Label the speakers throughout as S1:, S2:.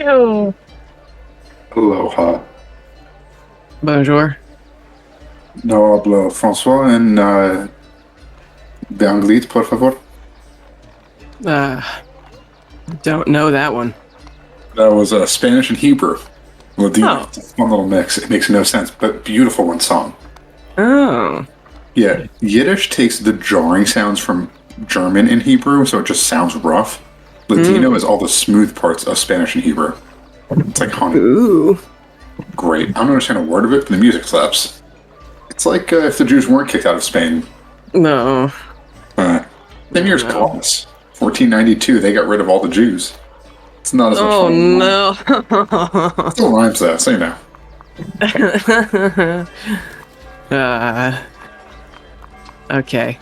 S1: Yo.
S2: Aloha.
S3: Bonjour.
S2: No hablo François en de anglais, por favor.
S3: Uh, don't know that one.
S2: That was Spanish and Hebrew. Ladino.
S3: Oh.
S2: It's a fun little mix. It makes no sense, but beautiful in song.
S3: Oh.
S2: Yeah, Yiddish takes the jarring sounds from German and Hebrew, so it just sounds rough. Ladino is all the smooth parts of Spanish and Hebrew. It's like honey.
S3: Ooh.
S2: Great. I don't understand a word of it, but the music slaps. It's like if the Jews weren't kicked out of Spain.
S3: No.
S2: Same year as Columbus. 1492, they got rid of all the Jews. It's not as much
S3: Oh,
S2: fun.
S3: no.
S2: Still rhymes though, so you know.
S3: Okay.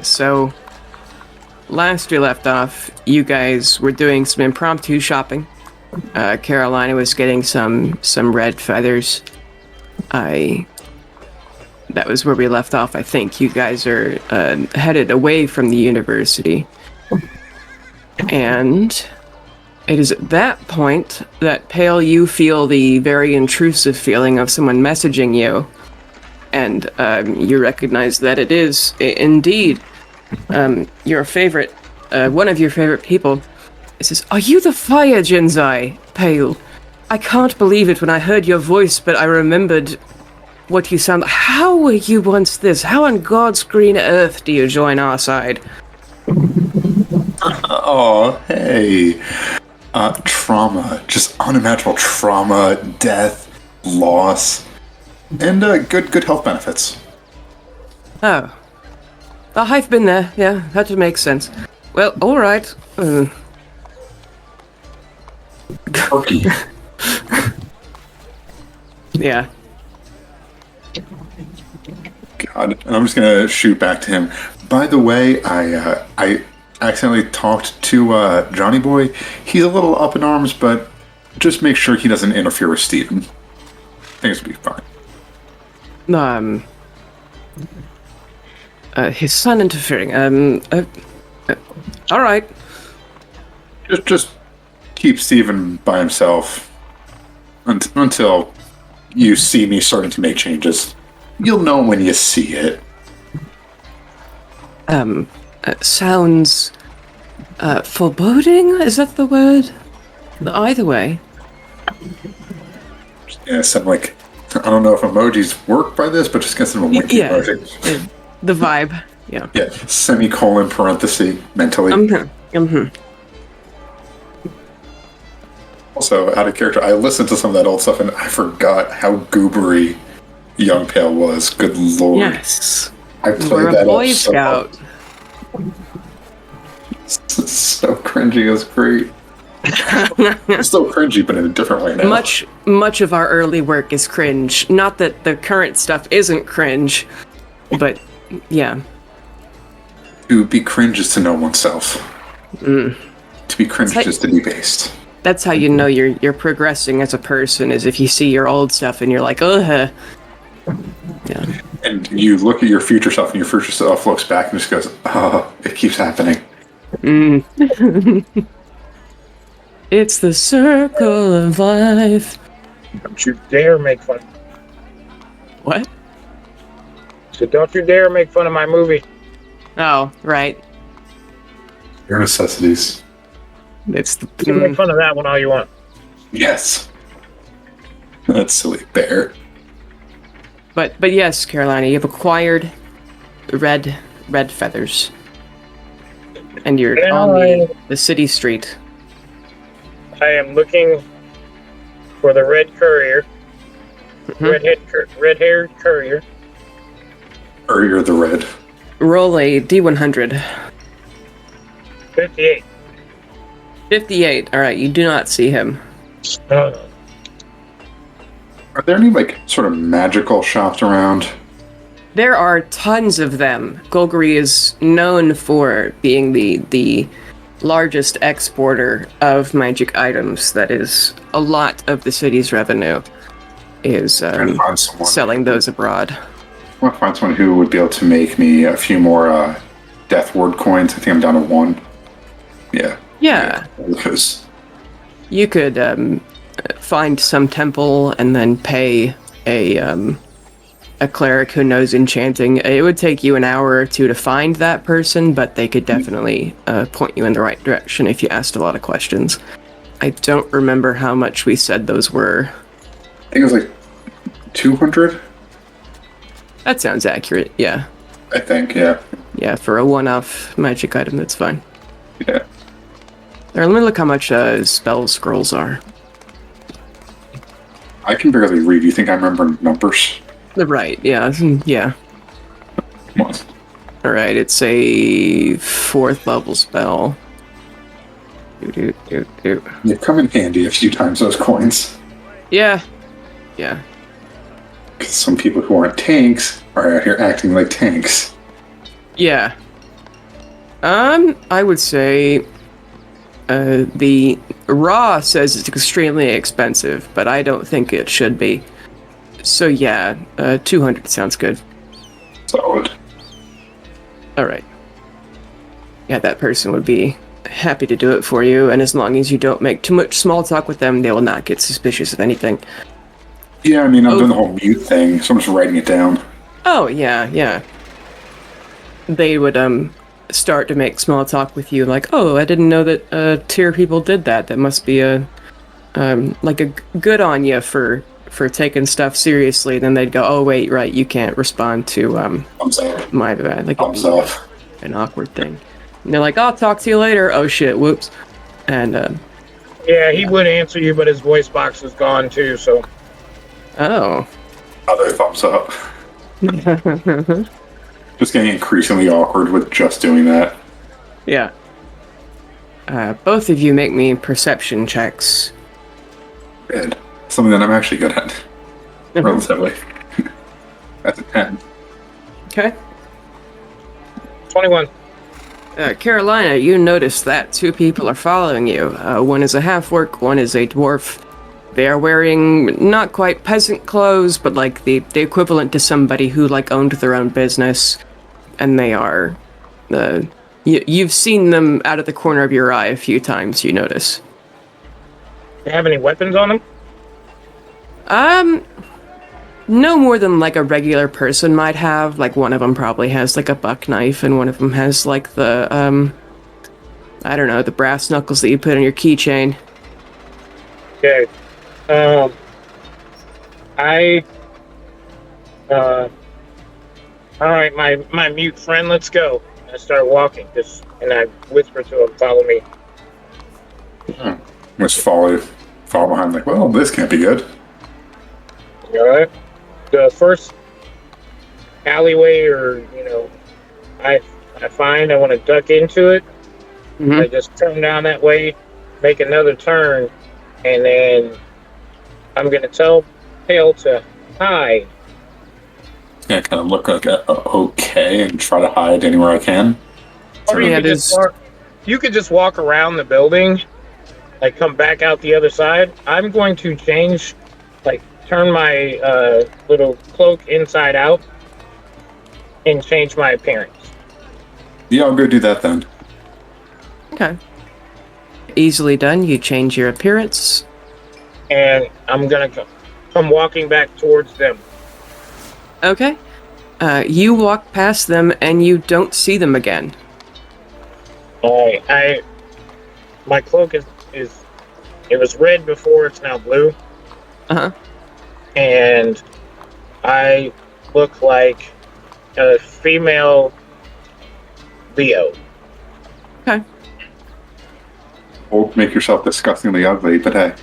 S3: So, last we left off, you guys were doing some impromptu shopping. Carolina was getting some red feathers. That was where we left off, I think. You guys are headed away from the university. And it is at that point that, Pale, you feel the very intrusive feeling of someone messaging you. And you recognize that it is indeed your favorite, one of your favorite people. It says, "Are you the fire Jinzai, Pale? I can't believe it when I heard your voice, but I remembered what you sound like. How were you once this? How on God's green earth do you join our side?"
S2: Oh, hey. Trauma. Just unimaginable trauma, death, loss, and good health benefits.
S3: Oh. I've been there, yeah, that would make sense. Well, alright.
S2: Turkey.
S3: Yeah.
S2: God, and I'm just gonna shoot back to him. By the way, I accidentally talked to Johnny Boy. He's a little up in arms, but just make sure he doesn't interfere with Steven. Things will be fine.
S3: His son interfering. All right.
S2: Just keep Steven by himself until you see me starting to make changes. You'll know when you see it.
S3: Sounds foreboding. Is that the word? Either way.
S2: Yeah, some like I don't know if emojis work by this, but just get some winky
S3: Yeah.
S2: emoji.
S3: The vibe. Yeah.
S2: Yeah, semicolon parenthesis mentally. Also, out of character, I listened to some of that old stuff and I forgot how goobery Young Pale was. Good lord.
S3: Yes.
S2: I
S3: We're
S2: played
S3: a
S2: that
S3: Boy
S2: up so
S3: Scout.
S2: so cringy. It was great. It's still cringy, but in a different way now.
S3: Much of our early work is cringe. Not that the current stuff isn't cringe, but yeah.
S2: To be cringe is to know oneself. To be cringe
S3: like-
S2: is to be based.
S3: That's how you know you're progressing as a person, is if you see your old stuff and you're like, ugh. Yeah.
S2: And you look at your future self, and your future self looks back and just goes, "Oh, it keeps happening."
S3: It's the circle of life.
S1: Don't you dare make fun.
S3: What?
S1: So don't you dare make fun of my movie.
S3: Oh, right.
S2: Your necessities.
S3: It's the
S1: You can make fun of that one all you want.
S2: Yes. That silly bear.
S3: But yes, Carolina, you've acquired red feathers, and you're
S1: Now
S3: on the city street.
S1: I am looking for the red courier. Red-haired courier.
S2: Or you're the red.
S3: Roll a D100.
S1: 58.
S3: 58. All right, you do not see him.
S2: Are there any like sort of magical shops around?
S3: There are tons of them. Golgari is known for being the largest exporter of magic items. That is, a lot of the city's revenue is
S2: Trying to find someone.
S3: selling those abroad.
S2: I want to find someone who would be able to make me a few more Death Ward coins. I think I'm down to 1. Yeah.
S3: Yeah.
S2: Because
S3: You could find some temple and then pay a cleric who knows enchanting. It would take you an hour or two to find that person, but they could definitely point you in the right direction if you asked a lot of questions. I don't remember how much we said those were.
S2: I think it was like 200.
S3: That sounds accurate, yeah.
S2: I think, yeah.
S3: Yeah, for a one-off magic item, that's fine.
S2: Yeah.
S3: There, let me look how much spell scrolls are.
S2: I can barely read. You think I remember numbers?
S3: Right, yeah, yeah.
S2: Come on.
S3: Alright, it's a 4th level spell.
S2: They come in handy a few times, those coins.
S3: Yeah. Yeah.
S2: Because some people who aren't tanks are out here acting like tanks.
S3: Yeah. I would say the raw says it's extremely expensive, but I don't think it should be. So yeah, 200 sounds good.
S2: Solid.
S3: Alright. Yeah, that person would be happy to do it for you, and as long as you don't make too much small talk with them, they will not get suspicious of anything.
S2: Yeah, I mean, I'm doing the whole mute thing, so I'm just writing it down.
S3: Oh, yeah, yeah. They would, start to make small talk with you, like, oh, I didn't know that, tier people did that. That must be like a good on you for taking stuff seriously. Then they'd go, oh, wait, right, you can't respond to,
S2: Thumbs up.
S3: my bad. Like,
S2: Thumbs up.
S3: an awkward thing. And they're like, I'll talk to you later. Oh, shit, whoops. And,
S1: Yeah, he would answer you, but his voice box is gone too, so.
S3: oh.
S2: Other thumbs up. Just getting increasingly awkward with just doing that.
S3: Yeah. Both of you make me perception checks.
S2: Good. Something that I'm actually good at. Relatively. That's a 10.
S3: Okay.
S1: 21.
S3: Carolina, you notice that 2 people are following you. One is a half-orc, one is a dwarf. They are wearing not quite peasant clothes, but like the equivalent to somebody who like owned their own business. And they are, you've seen them out of the corner of your eye a few times, you notice.
S1: Do you have any weapons on them?
S3: No more than like a regular person might have. Like one of them probably has like a buck knife, and one of them has like the, I don't know, the brass knuckles that you put on your keychain.
S1: Okay. Alright, my mute friend, let's go. I start walking, and I whisper to him, follow me.
S2: Just fall behind, like, well, this can't be good.
S1: Alright? The first alleyway I find I want to duck into it.
S3: Mm-hmm.
S1: I just turn down that way, make another turn, and then I'm going to tell Pale to hide.
S2: Yeah, kind of look like okay and try to hide anywhere I can.
S1: Or you could just walk around the building, like come back out the other side. I'm going to change, like turn my little cloak inside out and change my appearance.
S2: Yeah, I'll go do that then.
S3: Okay. Easily done. You change your appearance.
S1: And I'm going to come walking back towards them.
S3: Okay. You walk past them and you don't see them again.
S1: Alright, my cloak is it was red before, it's now blue.
S3: Uh-huh.
S1: And I look like a female Leo.
S3: Okay.
S2: Won't make yourself disgustingly ugly, but hey.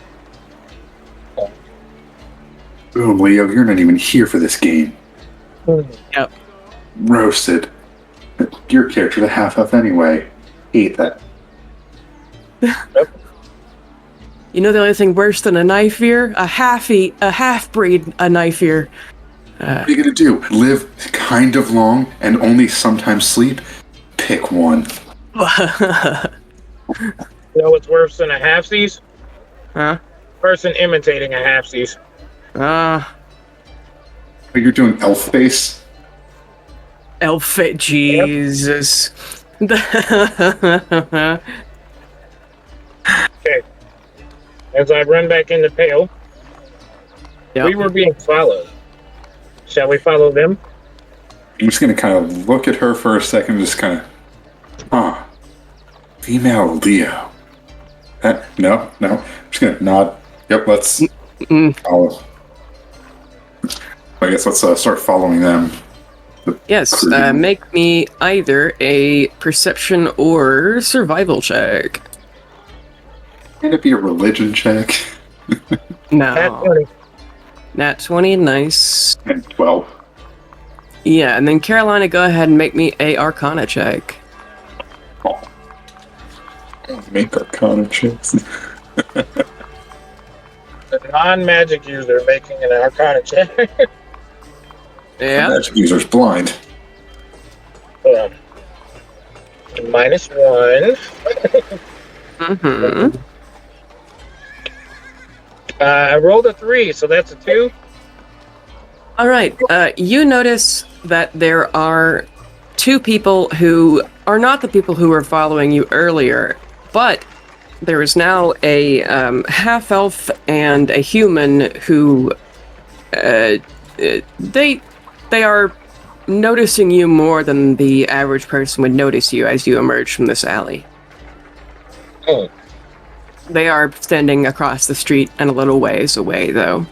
S2: Boom, Leo, you're not even here for this game.
S3: Yep.
S2: Roasted. Your character's a half-elf anyway. Hate that.
S3: You know the only thing worse than a knife ear? A half-breed, a knife ear.
S2: What are you gonna do? Live kind of long and only sometimes sleep? Pick one.
S1: You know what's worse than a halfsies?
S3: Huh?
S1: Person imitating a halfsies.
S2: You're doing elf face?
S3: Elf fit, Jesus.
S1: Okay. as I run back into Pale.
S3: Yep.
S1: We were being followed. Shall we follow them?
S2: I'm just going to kind of look at her for a second, just kind of, female Leo. No. I'm just going to nod. Yep, let's follow. I guess let's start following them.
S3: Yes, make me either a perception or survival check.
S2: Can it be a religion check?
S3: No. Nat 20, nice.
S2: And 12.
S3: Yeah, and then Carolina, go ahead and make me a Arcana check.
S2: Oh. Make Arcana checks.
S1: The non-magic user making an Arcana check.
S3: Yeah.
S2: The magic user's blind.
S1: Hold on. -1.
S3: Mm-hmm.
S1: I rolled a 3, so that's a 2.
S3: All right. You notice that there are two people who are not the people who were following you earlier, but there is now a half-elf and a human who they are noticing you more than the average person would notice you as you emerge from this alley.
S1: Oh.
S3: They are standing across the street and a little ways away, though.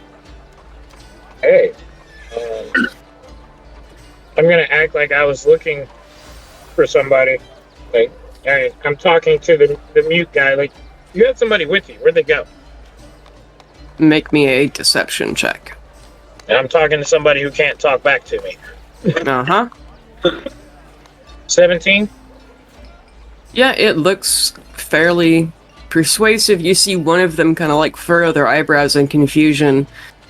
S1: Hey. I'm gonna act like I was looking for somebody. Like, I'm talking to the mute guy. Like, you had somebody with you. Where'd they go?
S3: Make me a deception check.
S1: And I'm talking to somebody who can't talk back to me.
S3: Uh-huh.
S1: 17?
S3: Yeah, it looks fairly persuasive. You see one of them kind of like furrow their eyebrows in confusion,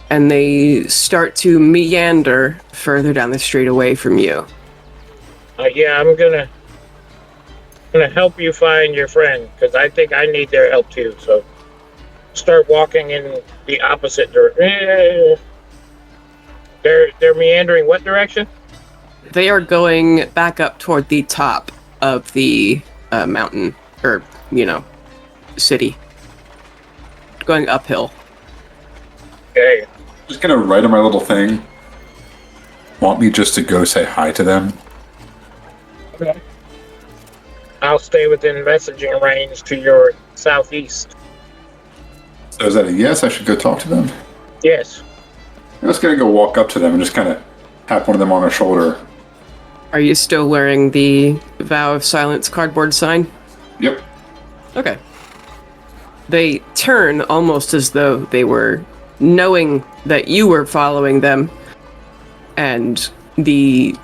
S3: and they start to meander further down the street away from you.
S1: Yeah, I'm gonna help you find your friend, because I think I need their help too. So start walking in the opposite direction. They're meandering what direction?
S3: They are going back up toward the top of the mountain, or, city. Going uphill.
S1: Okay.
S2: Just gonna write on my little thing. Want me just to go say hi to them?
S1: Okay. I'll stay within messaging range to your southeast.
S2: So is that a yes? I should go talk to them?
S1: Yes.
S2: I'm just gonna go walk up to them and just kind of tap one of them on their shoulder.
S3: Are you still wearing the Vow of Silence cardboard sign?
S2: Yep.
S3: Okay. They turn almost as though they were knowing that you were following them, and the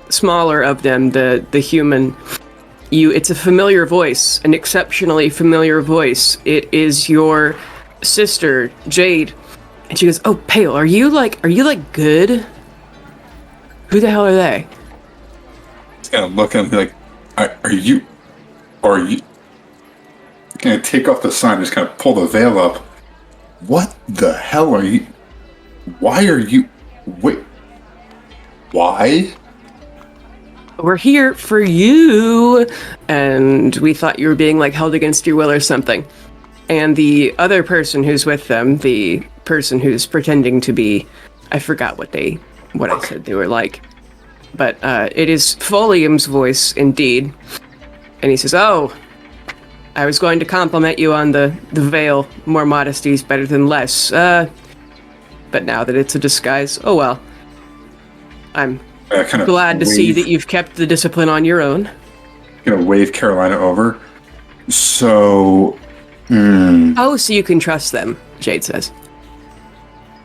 S3: smaller of them, the human, it's a familiar voice, an exceptionally familiar voice. It is your sister, Jade. And she goes, "Oh, Pale, are you good? Who the hell are they?"
S2: Just kind of look and be like, are you gonna take off the sign, just kind of pull the veil up. What the hell are you? Why are you? Wait. Why?
S3: "We're here for you, and we thought you were being held against your will or something." And the other person who's with them, the person who's pretending to be, I forgot what I said they were like, but it is Folium's voice indeed. And he says, "Oh, I was going to compliment you on the veil. More modesty is better than less. But now that it's a disguise, oh well. I'm glad to see that you've kept the discipline on your own."
S2: Gonna wave Carolina over. So,
S3: Oh, so you can trust them, Jade says.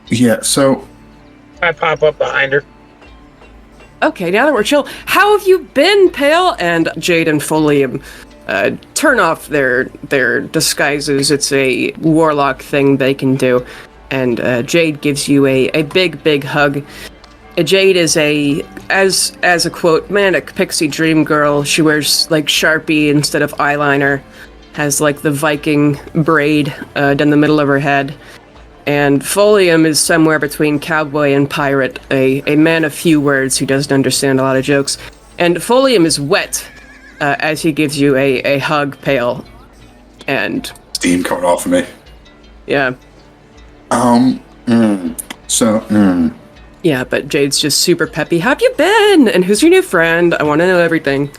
S2: yeah, so
S1: I pop up behind her.
S3: Okay, now that we're chill, how have you been, Pale? And Jade and Folium turn off their disguises. It's a warlock thing they can do. And Jade gives you a big hug. Jade is as a quote, manic pixie dream girl. She wears Sharpie instead of eyeliner, has the Viking braid down the middle of her head. And Folium is somewhere between cowboy and pirate, a man of few words who doesn't understand a lot of jokes. And Folium is wet as he gives you a hug, Pale. And
S2: steam coming off of me.
S3: Yeah. Yeah, but Jade's just super peppy. How have you been? And who's your new friend? I want to know everything.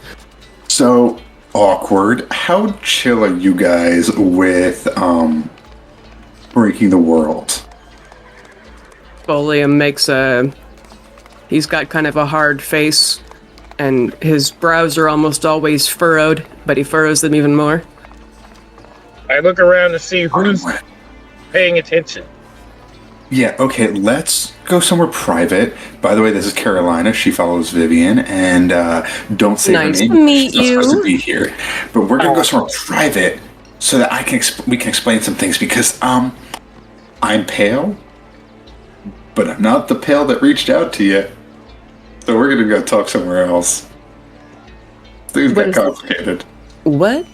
S2: So awkward. How chill are you guys with breaking the world?
S3: Folium makes a... He's got kind of a hard face, and his brows are almost always furrowed, but he furrows them even more.
S1: I look around to see who's paying attention.
S2: Yeah, okay, let's go somewhere private. By the way, this is Carolina. She follows Vivian, and don't say
S3: Nice
S2: her name.
S3: to meet
S2: She's not
S3: you.
S2: supposed to be here. But we're going to go somewhere private so that we can explain some things, because I'm pale, but I'm not the pale that reached out to you. So we're going to go talk somewhere else. Things got complicated.
S3: What?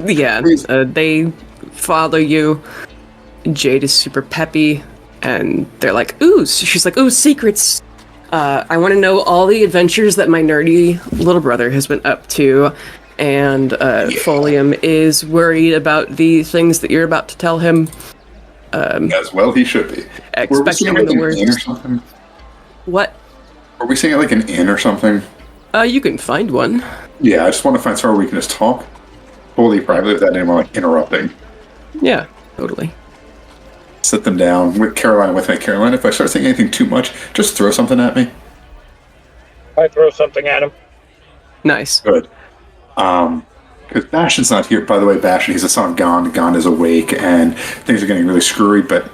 S3: Yeah, they follow you. Jade is super peppy, and they're like, ooh, she's like, ooh, secrets. I want to know all the adventures that my nerdy little brother has been up to, and Folium is worried about the things that you're about to tell him.
S2: As well, he should be.
S3: Expecting
S2: like
S3: the worst.
S2: Inn or something?
S3: What?
S2: Are we staying at like an inn or something?
S3: You can find one.
S2: Yeah, I just want to find somewhere we can just talk fully privately without anyone like interrupting.
S3: Yeah, totally.
S2: Sit them down with Caroline with me. Caroline, if I start saying anything too much, just throw something at me.
S1: I throw something at him.
S3: Nice.
S2: Good. Because Bastion's not here. By the way, Bastion, he's the son of Gond. Gond is awake, and things are getting really screwy, but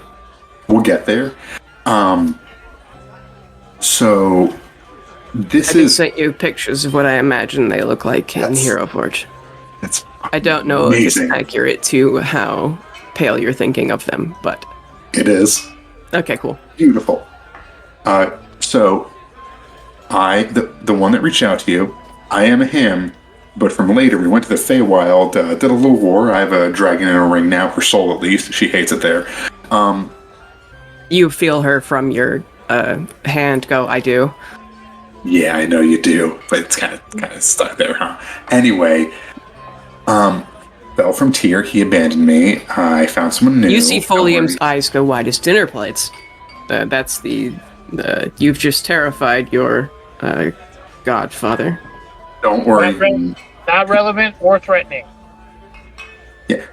S2: we'll get there. So this
S3: I sent you pictures of what I imagine they look like in Hero Forge.
S2: That's
S3: I don't know
S2: amazing.
S3: if it's accurate to how pale you're thinking of them, but
S2: It is.
S3: okay, cool.
S2: Beautiful. So the one that reached out to you, I am him, but from later we went to the Feywild, did a little war. I have a dragon in a ring now, her soul at least. She hates it there.
S3: You feel her from your hand go, I do.
S2: Yeah, I know you do, but it's kind of stuck there, huh? Anyway, fell from Tyr. He abandoned me. I found someone new.
S3: You see Folium's eyes go wide as dinner plates. That's the you've just terrified your godfather.
S2: Don't worry.
S1: Not relevant or threatening.
S2: Yeah.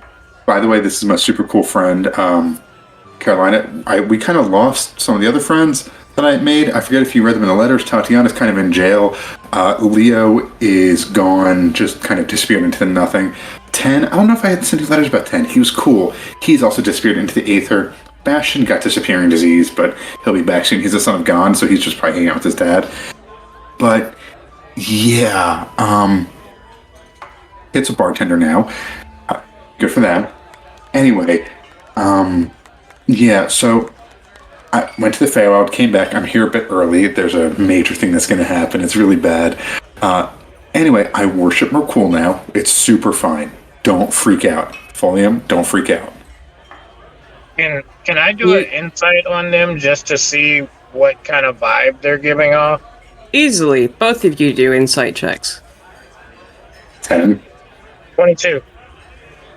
S2: By the way, this is my super cool friend, Carolina. We kind of lost some of the other friends that I made. I forget if you read them in the letters. Tatiana's kind of in jail. Leo is gone, just kind of disappeared into nothing. 10, I don't know if I had sent you letters about 10. He was cool. He's also disappeared into the Aether. Bastion got disappearing disease, but he'll be back soon. He's the son of Gond, so he's just probably hanging out with his dad. But yeah, it's a bartender now. Good for them. Anyway, yeah, so I went to the Feywild, came back. I'm here a bit early. There's a major thing that's going to happen. It's really bad. Anyway, I worship Merkul now. It's super fine. Don't freak out. Folium, don't freak out.
S1: Can I do an insight on them just to see what kind of vibe they're giving off?
S3: Easily, both of you do insight checks.
S2: 10.
S1: 22.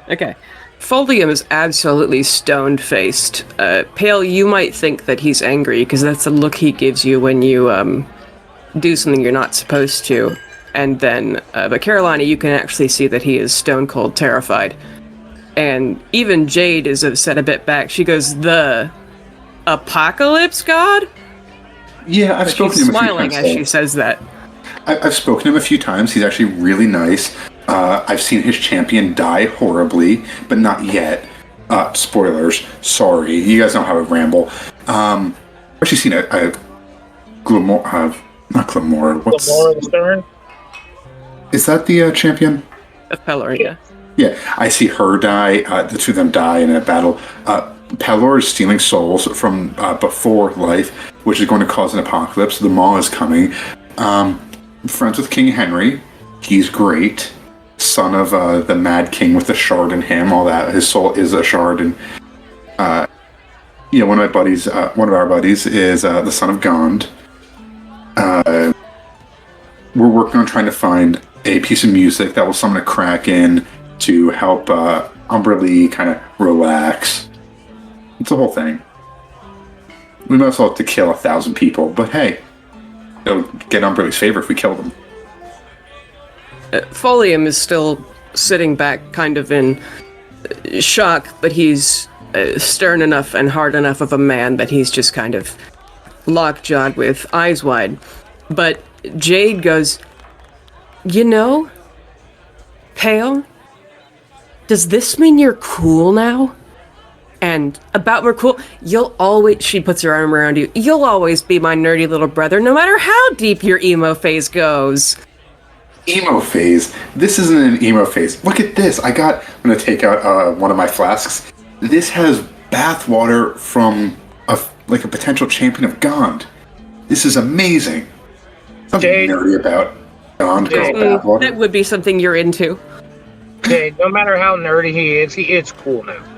S3: Okay. Folium is absolutely stone-faced. Pale, you might think that he's angry, because that's the look he gives you when you do something you're not supposed to. And then, but Carolina, you can actually see that he is stone-cold terrified. And even Jade is set a bit back. She goes, the apocalypse god?
S2: Yeah, I've spoken to him a few times.
S3: Smiling as she says that.
S2: I've spoken to him a few times. He's actually really nice. I've seen his champion die horribly, but not yet. Spoilers. Sorry. You guys know how I ramble. I've actually seen a Glamour... not Glamour. What's...
S1: Glamour the Stern?
S2: Is that the champion?
S3: Of Pelor, yeah.
S2: Yeah, I see her die. The two of them die in a battle. Pelor is stealing souls from before life, which is going to cause an apocalypse. The Maw is coming. Friends with King Henry. He's great. Son of the Mad King with the shard in him. All that. His soul is a shard. And one of our buddies is the son of Gond. We're working on trying to find a piece of music that will summon a Kraken to help Umberlee kind of relax. It's a whole thing. We might as well have to kill 1,000 people, but hey, it'll get Umberly's favor if we kill them.
S3: Folium is still sitting back, kind of in shock, but he's stern enough and hard enough of a man that he's just kind of lockjawed with eyes wide. But Jade goes, you know, Pale, does this mean you're cool now? And about Merkul, you'll always, she puts her arm around you, you'll always be my nerdy little brother, no matter how deep your emo phase goes.
S2: Emo phase? This isn't an emo phase. Look at this. I'm going to take out one of my flasks. This has bathwater from a potential champion of Gond. This is amazing. Something nerdy about Gond girl bathwater.
S3: That would be something you're into.
S1: Jade, no matter how nerdy he is cool now.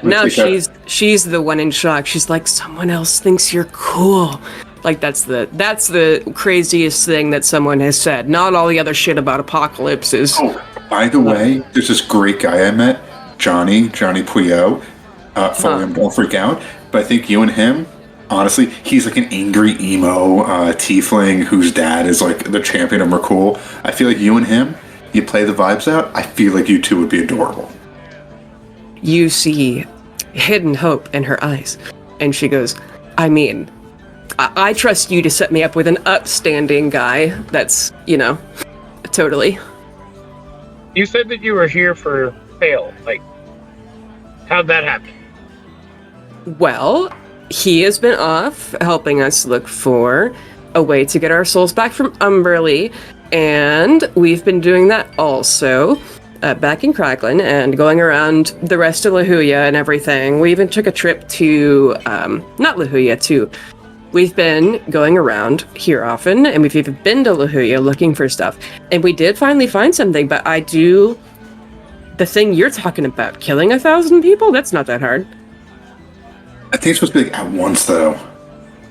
S3: Now she's the one in shock. She's like, someone else thinks you're cool. Like that's the craziest thing that someone has said. Not all the other shit about apocalypses.
S2: Oh, by the way, there's this great guy I met, Johnny Puyo. Don't freak out. But I think you and him, honestly, he's like an angry emo tiefling whose dad is like the champion of Merkul. I feel like you and him, you play the vibes out. I feel like you two would be adorable.
S3: You see hidden hope in her eyes. And she goes, I mean, I trust you to set me up with an upstanding guy that's, totally.
S1: You said that you were here for Pale. Like, how'd that happen?
S3: Well, he has been off helping us look for a way to get our souls back from Umberly. And we've been doing that also. Back in Cracklin and going around the rest of La Huya and everything. We even took a trip to, not La Huya, we've been going around here often, and we've even been to La Huya looking for stuff. And we did finally find something, but the thing you're talking about, killing 1,000 people, that's not that hard.
S2: I think it's supposed to be at once, though.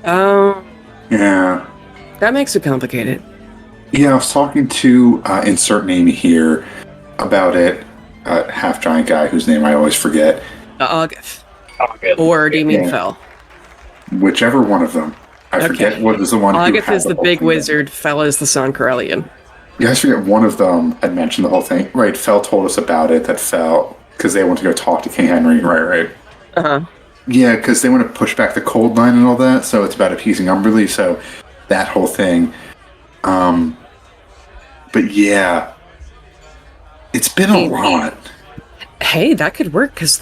S3: Oh.
S2: Yeah.
S3: That makes it complicated.
S2: Yeah, I was talking to insert name here about it, half-giant guy whose name I always forget.
S3: August. Or do you mean Fel?
S2: Whichever one of them. I forget what is the one
S3: August
S2: who
S3: is the big wizard, Fel is the Son Corellian.
S2: You guys forget one of them had mentioned the whole thing. Right, Fel told us about it, that Fel, because they want to go talk to King Henry, right?
S3: Uh-huh.
S2: Yeah, because they want to push back the cold line and all that, so it's about appeasing Umberly, so that whole thing. But yeah, it's been a lot.
S3: Hey, that could work, because,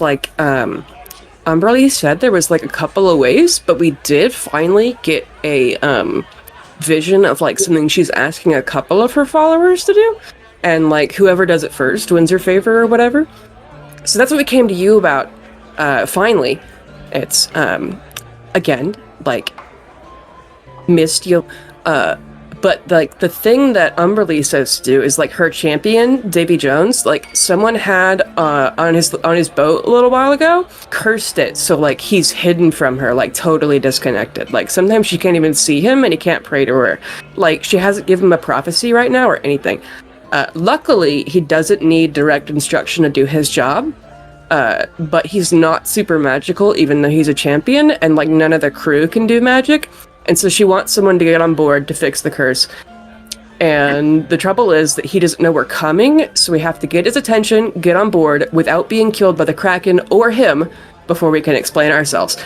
S3: Umberly said there was, a couple of ways, but we did finally get a, vision of, something she's asking a couple of her followers to do, and, whoever does it first wins her favor or whatever. So that's what we came to you about, finally. It's, again, missed you, but, the thing that Umberly says to do is, her champion, Davy Jones, someone had, on his boat a little while ago, cursed it, so, he's hidden from her, totally disconnected. Sometimes she can't even see him, and he can't pray to her. She hasn't given him a prophecy right now or anything. Luckily, he doesn't need direct instruction to do his job, but he's not super magical, even though he's a champion, and, none of the crew can do magic. And so she wants someone to get on board to fix the curse. And the trouble is that he doesn't know we're coming, so we have to get his attention, get on board, without being killed by the Kraken or him, before we can explain ourselves.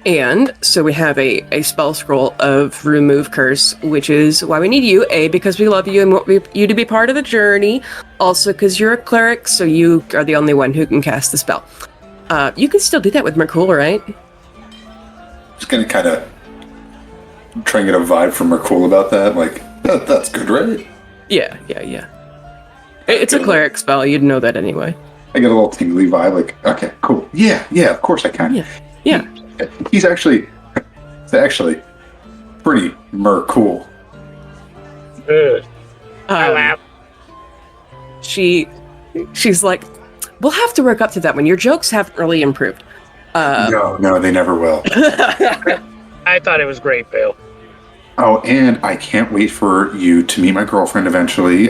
S3: And so we have a spell scroll of Remove Curse, which is why we need you. A, because we love you and want you to be part of the journey. Also, because you're a cleric, so you are the only one who can cast the spell. You can still do that with Merkul, right?
S2: Just gonna kind of try and get a vibe from Merkul about that. That's good, right?
S3: Yeah. It's a cleric spell. You'd know that anyway.
S2: I get a little tingly vibe. Okay, cool. Yeah. Of course I can.
S3: Yeah.
S2: He's actually pretty Merkul.
S1: I laugh.
S3: She's like, we'll have to work up to that one. Your jokes haven't really improved.
S2: No, they never will.
S1: I thought it was great, Bill.
S2: Oh, and I can't wait for you to meet my girlfriend eventually.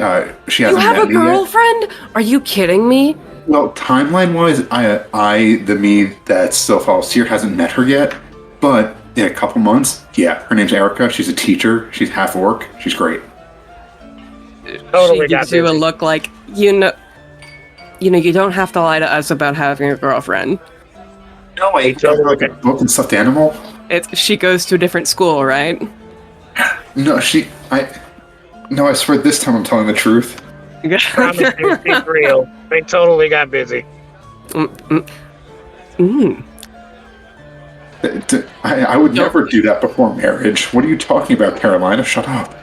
S2: She hasn't met me yet.
S3: You have a girlfriend? Are you kidding me?
S2: Well, timeline-wise, the me that still follows here hasn't met her yet, but in a couple months, yeah, her name's Erica. She's a teacher. She's half orc. She's great.
S1: Totally
S3: She gives you a look like, you know, you don't have to lie to us about having a girlfriend.
S2: No, I
S1: totally
S2: like a book and stuffed animal.
S3: She goes to a different school, right?
S2: No, I swear this time I'm telling the truth.
S1: Promise you, it's real. They totally got busy.
S2: I would never do that before marriage. What are you talking about, Carolina? Shut up.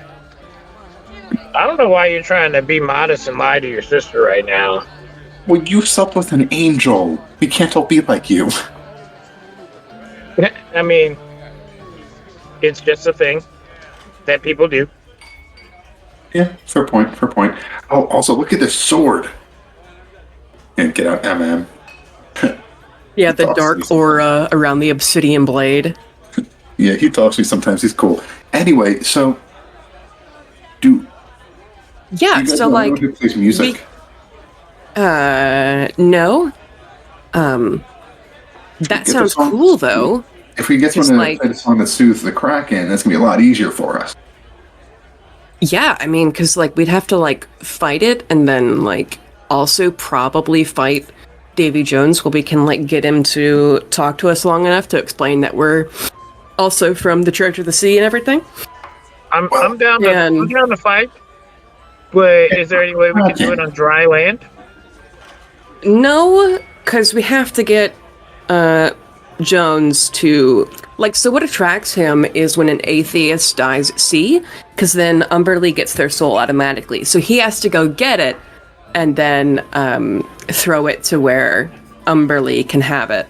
S1: I don't know why you're trying to be modest and lie to your sister right now.
S2: Well, you slept with an angel. We can't all be like you.
S1: I mean, it's just a thing that people do.
S2: Yeah, fair point. Oh, also, look at this sword. And get out, MM.
S3: Yeah, the dark aura around the obsidian blade.
S2: Yeah, he talks to me sometimes. He's cool. Anyway, so
S3: yeah,
S2: you guys
S3: so
S2: know
S3: like
S2: anyone who plays music?
S3: No. That sounds cool though.
S2: If we get someone to play the song that soothes the Kraken, that's gonna be a lot easier for us.
S3: Yeah, I mean, because like we'd have to like fight it, and then like also probably fight Davy Jones, where we can like get him to talk to us long enough to explain that we're also from the Church of the Sea and everything.
S1: I'm down to fight, but is there any way we can do it on dry land?
S3: No, because we have to get Jones to like. So what attracts him is when an atheist dies at sea, because then Umberlee gets their soul automatically. So he has to go get it and then throw it to where Umberlee can have it.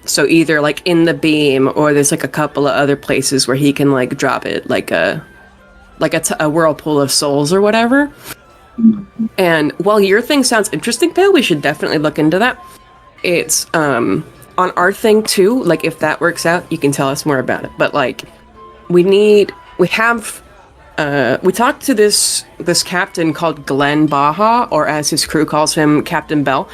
S3: So either like in the beam, or there's like a couple of other places where he can like drop it, like a whirlpool of souls or whatever. And while your thing sounds interesting, Bill, we should definitely look into that. It's on our thing too. Like if that works out, you can tell us more about it. But like we talked to this captain called Glenn Baja, or as his crew calls him, Captain Bell,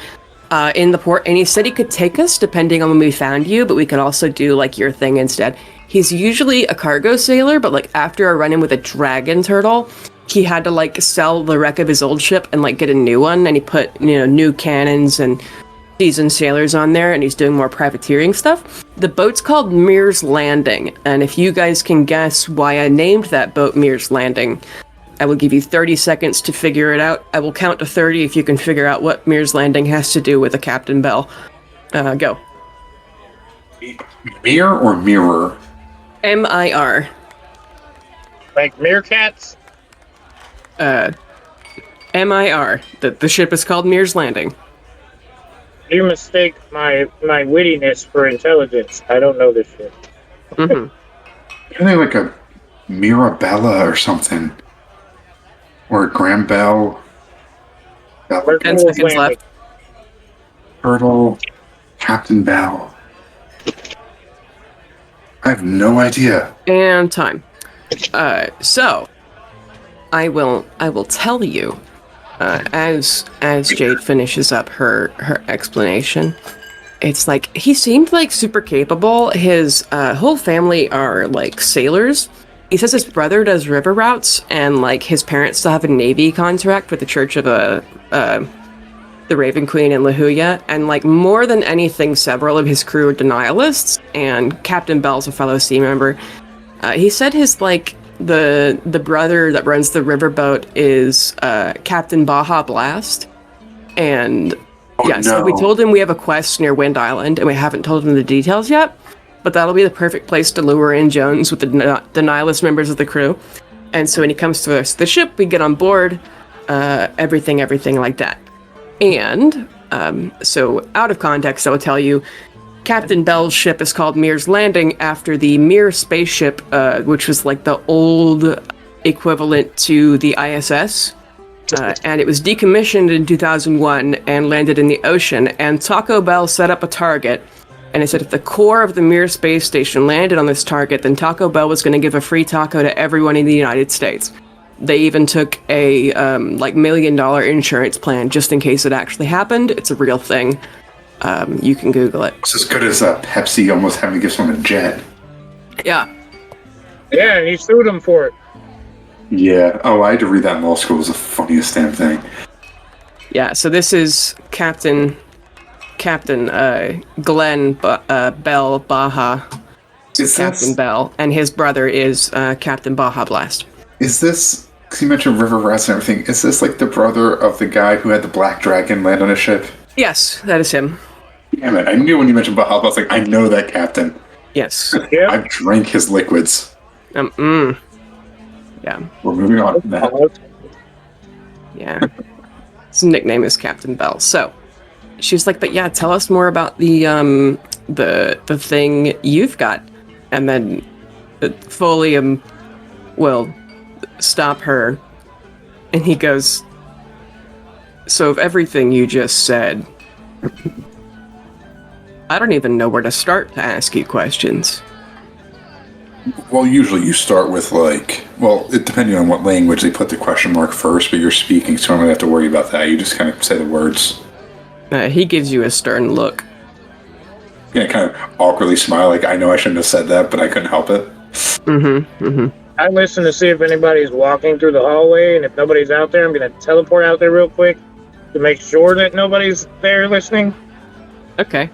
S3: in the port, and he said he could take us depending on when we found you, but we could also do like your thing instead. He's usually a cargo sailor, but like after a run-in with a dragon turtle, he had to like sell the wreck of his old ship and like get a new one, and he put new cannons and seasoned sailors on there, and he's doing more privateering stuff. The boat's called Mears Landing, and if you guys can guess why I named that boat Mears Landing, I will give you 30 seconds to figure it out. I will count to 30 if you can figure out what Mears Landing has to do with a Captain Bell. Go.
S2: Mir or mirror?
S3: M-I-R.
S1: Like meerkats?
S3: M-I-R. The ship is called Mears Landing.
S1: You mistake my wittiness for intelligence. I don't know this shit.
S3: Mm-hmm.
S2: Isn't like a Mirabella or something? Or Graham Bell?
S3: 10 seconds left.
S2: Turtle. Captain Bell. I have no idea.
S3: And time. So I will tell you as Jade finishes up her explanation. It's like he seemed like super capable. His whole family are like sailors. He says his brother does river routes, and like his parents still have a navy contract with the Church of the Raven Queen in Lahuya, and like more than anything, several of his crew are denialists, and Captain Bell's a fellow sea member. He said his like the brother that runs the riverboat is Captain Baja Blast, and so we told him we have a quest near Wind Island, and we haven't told him the details yet, but that'll be the perfect place to lure in Jones with the denialist members of the crew. And so when he comes to the ship, we get on board, everything like that. And so out of context, I will tell you, Captain Bell's ship is called Mears Landing after the Mir spaceship, which was like the old equivalent to the ISS. And it was decommissioned in 2001 and landed in the ocean. And Taco Bell set up a target. And it said if the core of the Mir space station landed on this target, then Taco Bell was going to give a free taco to everyone in the United States. They even took a like $1 million insurance plan just in case it actually happened. It's a real thing. You can Google it.
S2: It's as good as Pepsi almost having to give someone a jet.
S3: Yeah.
S1: Yeah, and he sued him for it.
S2: Yeah. Oh, I had to read that in law school. It was the funniest damn thing.
S3: Yeah, so this is Captain Glenn Bell Baja. Captain Bell, and his brother is Captain Baja Blast.
S2: Is this, because you mentioned river rats and everything, is this like the brother of the guy who had the black dragon land on his ship?
S3: Yes, that is him.
S2: Damn it, I knew when you mentioned Baja, I was like, I know that captain.
S3: Yes.
S1: Yep.
S2: I've drank his liquids.
S3: Yeah.
S2: We're moving on from that.
S3: Yeah. His nickname is Captain Bell. So, she's like, but yeah, tell us more about the thing you've got. And then Folium will stop her. And he goes, so of everything you just said, I don't even know where to start to ask you questions.
S2: Well, usually you start with depending on what language they put the question mark first, but you're speaking, so I don't have to worry about that. You just kind of say the words.
S3: He gives you a stern look.
S2: Yeah, kind of awkwardly smile, like, I know I shouldn't have said that, but I couldn't help it.
S1: I listen to see if anybody's walking through the hallway, and if nobody's out there, I'm going to teleport out there real quick to make sure that nobody's there listening.
S3: Okay.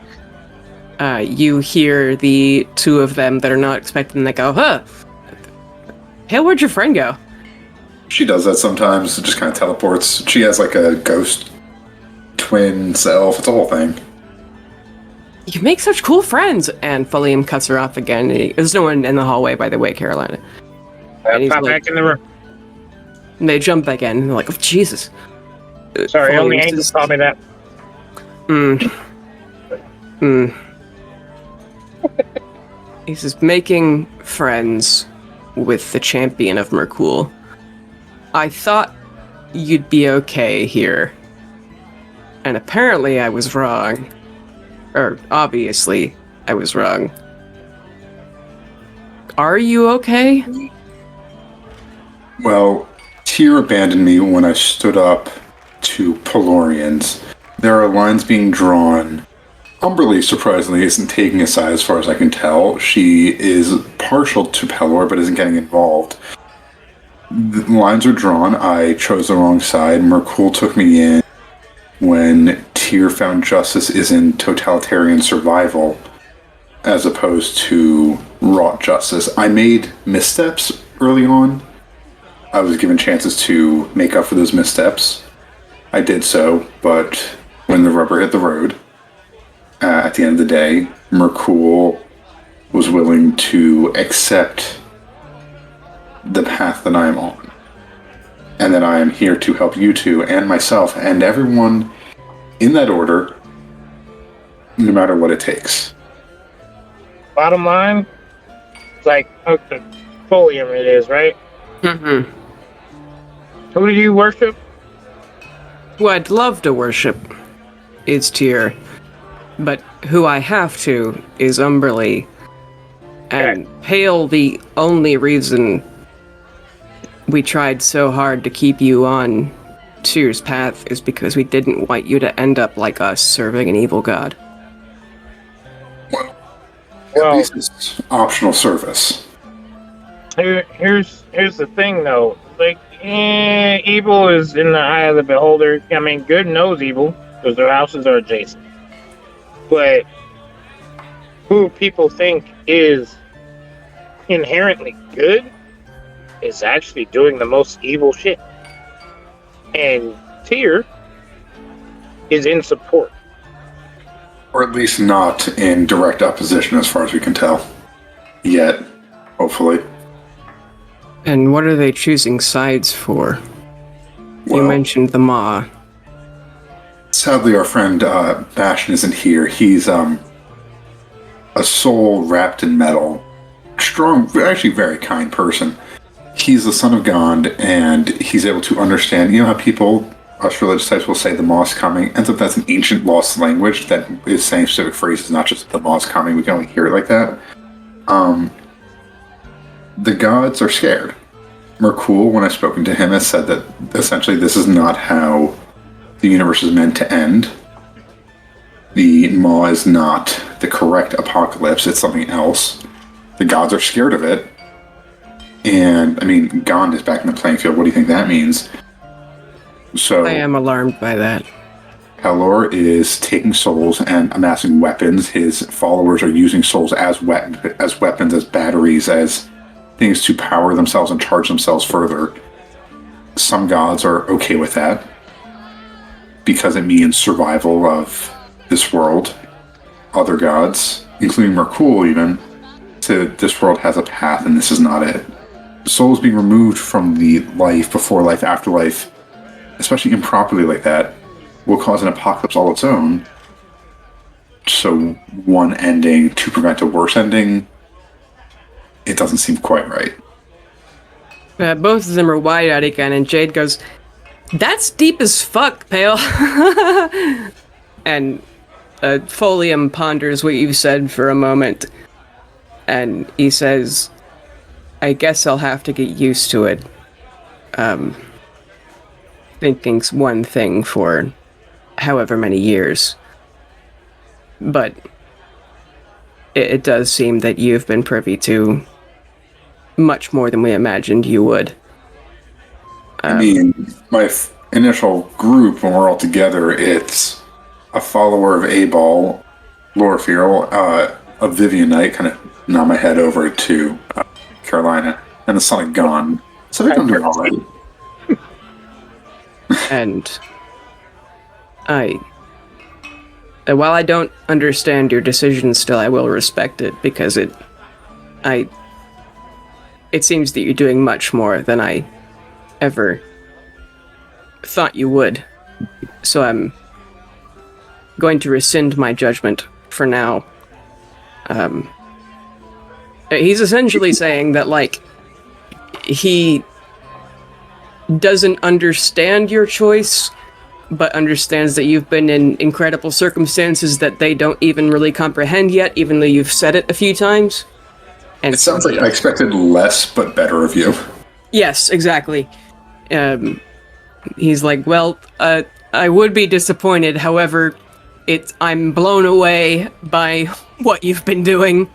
S3: You hear the two of them that are not expecting. They go, huh? Hey, where'd your friend go?
S2: She does that sometimes. It just kind of teleports. She has like a ghost twin self. It's a whole thing.
S3: You make such cool friends. And Folium cuts her off again. There's no one in the hallway, by the way, Carolina.
S1: I'll pop back in the room.
S3: And they jump back in, and they're like, oh, Jesus.
S1: Sorry, only angels taught me that.
S3: He says, making friends with the champion of Merkul. I thought you'd be okay here. And apparently I was wrong. Or, obviously, I was wrong. Are you okay?
S2: Well, Tyr abandoned me when I stood up to Pelorians. There are lines being drawn. Umberly, surprisingly, isn't taking a side as far as I can tell. She is partial to Pelor, but isn't getting involved. The lines are drawn. I chose the wrong side. Merkul took me in when Tyr found justice is in totalitarian survival as opposed to wrought justice. I made missteps early on. I was given chances to make up for those missteps. I did so, but when the rubber hit the road, at the end of the day, Merkul was willing to accept the path that I am on. And that I am here to help you two and myself and everyone in that order, no matter what it takes.
S1: Bottom line, it's like, okay, Folium it is, right?
S3: Mm-hmm.
S1: Who do you worship?
S3: Who I'd love to worship is Tyr. But who I have to is Umberly. And Pale, the only reason we tried so hard to keep you on Tyr's path is because we didn't want you to end up like us, serving an evil god.
S2: Well,
S1: Well,
S2: at least it's optional service.
S1: here's the thing, though. Like, evil is in the eye of the beholder. I mean, good knows evil because their houses are adjacent. But who people think is inherently good is actually doing the most evil shit. And Tyr is in support.
S2: Or at least not in direct opposition as far as we can tell. Yet, hopefully.
S3: And what are they choosing sides for? You
S2: Well,
S3: mentioned the Maw.
S2: sadly, our friend Bastion isn't here. He's a soul wrapped in metal. Strong, actually very kind person. He's the son of God, and he's able to understand. You know how people, us religious types, will say the Maw's coming? Ends up that's an ancient lost language that is saying specific phrases, not just the Maw's coming. We can only hear it like that. The gods are scared. Merkul, when I've spoken to him, has said that essentially this is not how the universe is meant to end. The Maw is not the correct apocalypse, it's something else. The gods are scared of it. And, I mean, Gond is back in the playing field. What do you think that means? So,
S3: I am alarmed by that.
S2: Halor is taking souls and amassing weapons. His followers are using souls as weapons, as batteries, as things to power themselves and charge themselves further. Some gods are okay with that because it means survival of this world. Other gods, including Merkul even, say that this world has a path and this is not it. Souls being removed from the life, before life, afterlife, especially improperly like that, will cause an apocalypse all its own. So one ending to prevent a worse ending, it doesn't seem quite right.
S3: Both of them are wide-eyed again, and Jade goes, "That's deep as fuck, Pale." And Folium ponders what you said for a moment, and he says, "I guess I'll have to get used to it. Thinking's one thing for however many years. But it does seem that you've been privy to much more than we imagined you would."
S2: I mean, my initial group, when we're all together, it's a follower of Abal, Lorfeal, a Vivianite, kind of nod my head over to Carolina, and the Sonic Gone. So they're doing all right.
S3: And while I don't understand your decision still, I will respect it, because it seems that you're doing much more than I ever thought you would. So I'm going to rescind my judgment for now. He's essentially saying that, like, he doesn't understand your choice, but understands that you've been in incredible circumstances that they don't even really comprehend yet, even though you've said it a few times. And
S2: it sounds like I expected less, but better of you.
S3: Yes, exactly. He's like, well, I would be disappointed, however, I'm blown away by what you've been doing.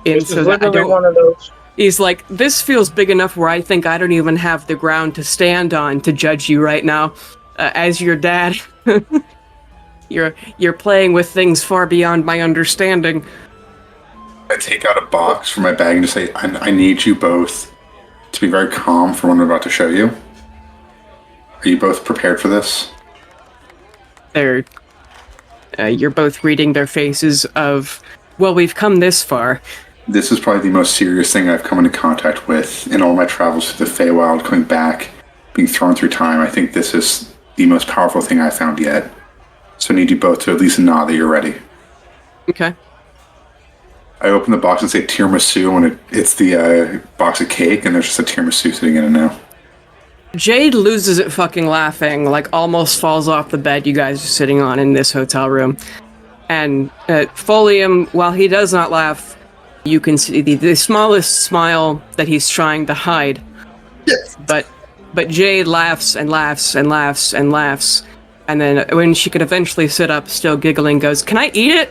S3: And
S1: This is literally one of those.
S3: He's like, this feels big enough where I think I don't even have the ground to stand on to judge you right now. As your dad, you're playing with things far beyond my understanding.
S2: I take out a box from my bag and just say, I need you both to be very calm for what I'm about to show you. Are you both prepared for this?
S3: You're both reading their faces of, well, we've come this far.
S2: This is probably the most serious thing I've come into contact with in all my travels through the Feywild, coming back, being thrown through time. I think this is the most powerful thing I've found yet. So I need you both to at least nod that you're ready.
S3: Okay.
S2: I open the box and say tiramisu, and it's the box of cake, and there's just a tiramisu sitting in it now.
S3: Jade loses it fucking laughing, like almost falls off the bed you guys are sitting on in this hotel room. And Folium, while he does not laugh, you can see the smallest smile that he's trying to hide.
S2: Yes.
S3: But Jade laughs and laughs and laughs and laughs. And then when she could eventually sit up, still giggling, goes, "Can I eat it?"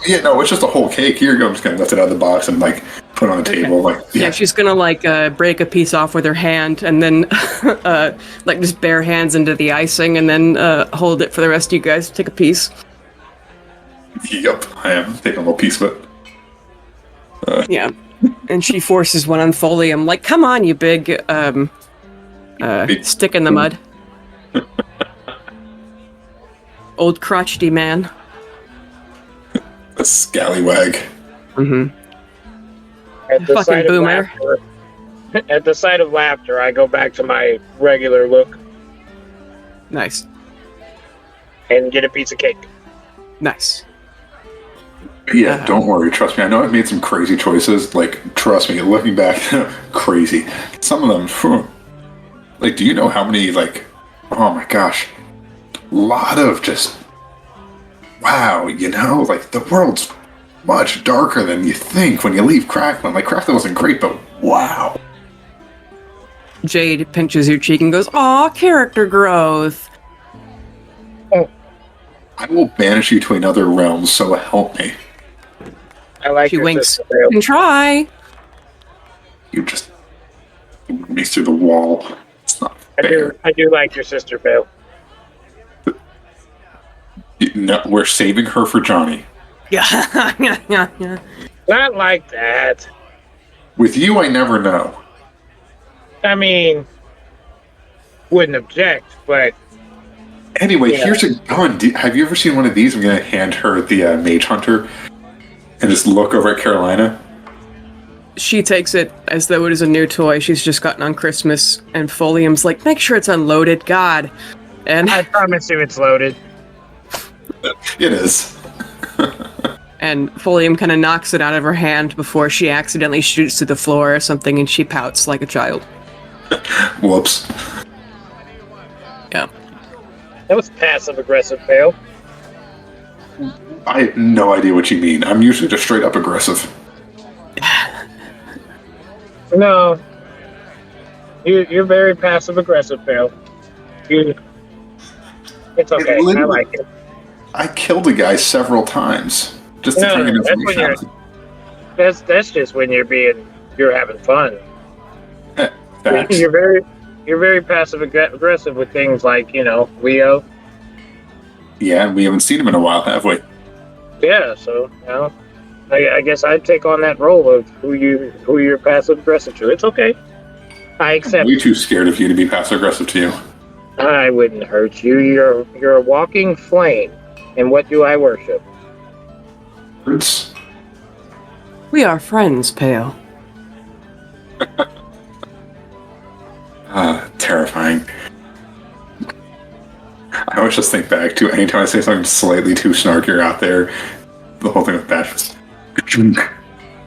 S2: Yeah, no, it's just a whole cake. Here you go. I'm just going to lift it out of the box and, like, put it on the table. Like,
S3: yeah, she's going to, like, break a piece off with her hand and then, like, just bare hands into the icing and then hold it for the rest of you guys to take a piece.
S2: Yep, I am taking a little piece of it.
S3: Yeah. And she forces one on Folium, like, come on, you big stick in the mud. Old crotchety man.
S2: A scallywag.
S3: Mm-hmm.
S1: At the
S3: Fucking
S1: sight of
S3: boomer.
S1: laughter, at the sight of laughter, I go back to my regular look
S3: Nice.
S1: and get a piece of cake.
S3: Nice.
S2: Yeah, don't worry. Trust me. I know I've made some crazy choices. Like, trust me, looking back, crazy. Some of them, like, do you know how many, like, oh my gosh, a lot of just, wow, you know, like, the world's much darker than you think when you leave Crackland. Like, Crackland wasn't great, but wow.
S3: Jade pinches your cheek and goes, "Aw, character growth."
S2: I will banish you to another realm, so help me.
S1: I like
S3: She
S1: your
S3: winks.
S1: sister, Bill.
S3: And try.
S2: You just me through the wall. It's not fair.
S1: I do like your sister, Bill.
S2: No, we're saving her for Johnny.
S3: Yeah.
S1: Not like that.
S2: With you, I never know.
S1: I mean, wouldn't object, but
S2: Anyway,
S1: Yeah.
S2: here's a gun. Have you ever seen one of these? I'm going to hand her the Mage Hunter and just look over at Carolina.
S3: She takes it as though it is a new toy she's just gotten on Christmas, and Folium's like, "Make sure it's unloaded, God." And
S1: I promise you it's loaded.
S2: It is.
S3: and Folium kind of knocks it out of her hand before she accidentally shoots to the floor or something, and she pouts like a child.
S2: Whoops.
S3: Yeah.
S1: That was passive aggressive, Bill.
S2: I have no idea what you mean. I'm usually just straight up aggressive.
S1: No. You're very passive aggressive, Bill. It's okay. I
S2: literally-
S1: like it.
S2: I killed a guy several times just to
S1: No,
S2: try and get
S1: that's when
S2: information
S1: you're- That's just when you're having fun.
S2: out. Facts.
S1: You're very passive aggressive with things like, Leo.
S2: Yeah, we haven't seen him in a while, have we?
S1: Yeah, so I guess I'd take on that role of who you're passive aggressive to. It's okay. I
S2: I'm
S1: accept.
S2: way too scared of you to be passive aggressive to you.
S1: I wouldn't hurt you. You're a walking flame. And what do I worship?
S2: It's
S3: We are friends, Pale.
S2: terrifying. I always just think back to anytime I say something slightly too snarkier out there, the whole thing with Bash was,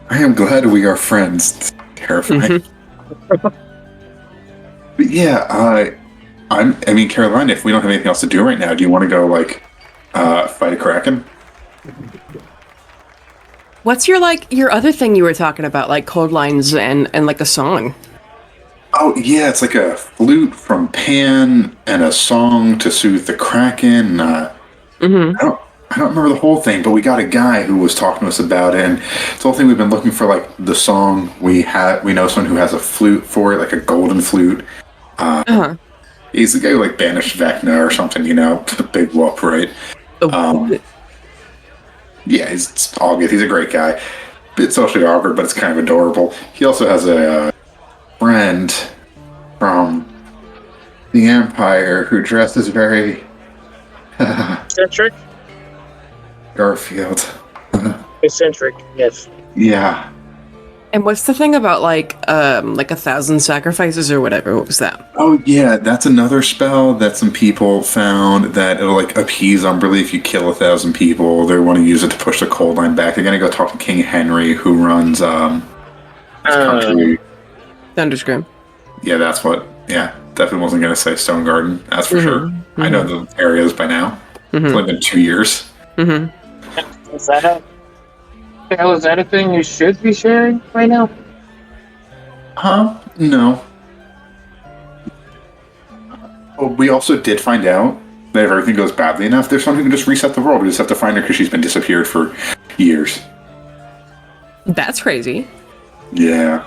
S2: I am glad we are friends. It's terrifying. But yeah, I mean, Carolina, if we don't have anything else to do right now, do you want to go, fight a Kraken?
S3: What's your other thing you were talking about, like cold lines and like a song?
S2: Oh, yeah, it's like a flute from Pan and a song to soothe the Kraken. I don't remember the whole thing, but we got a guy who was talking to us about it, and it's the whole thing we've been looking for, like, the song. We know someone who has a flute for it, like a golden flute. He's the guy who, banished Vecna or something, the big whoop, right? Yeah, it's all good. He's a great guy. Bit socially awkward, but it's kind of adorable. He also has a friend from the Empire who dresses very
S1: Eccentric?
S2: Garfield.
S1: Eccentric, yes.
S2: Yeah.
S3: And what's the thing about like 1,000 sacrifices or whatever? What was that?
S2: Oh yeah, that's another spell that some people found that it'll appease Umberly if you kill 1,000 people. They want to use it to push the cold line back. They're gonna go talk to King Henry, who runs his country.
S3: Thunderscream.
S2: Yeah, that's what. Yeah, definitely wasn't gonna say Stone Garden. That's for sure. I know the areas by now. It's only been 2 years.
S1: Is that a thing you should be sharing right now?
S2: No. Well, we also did find out that if everything goes badly enough, there's someone who can just reset the world. We just have to find her because she's been disappeared for years.
S3: That's crazy.
S2: Yeah.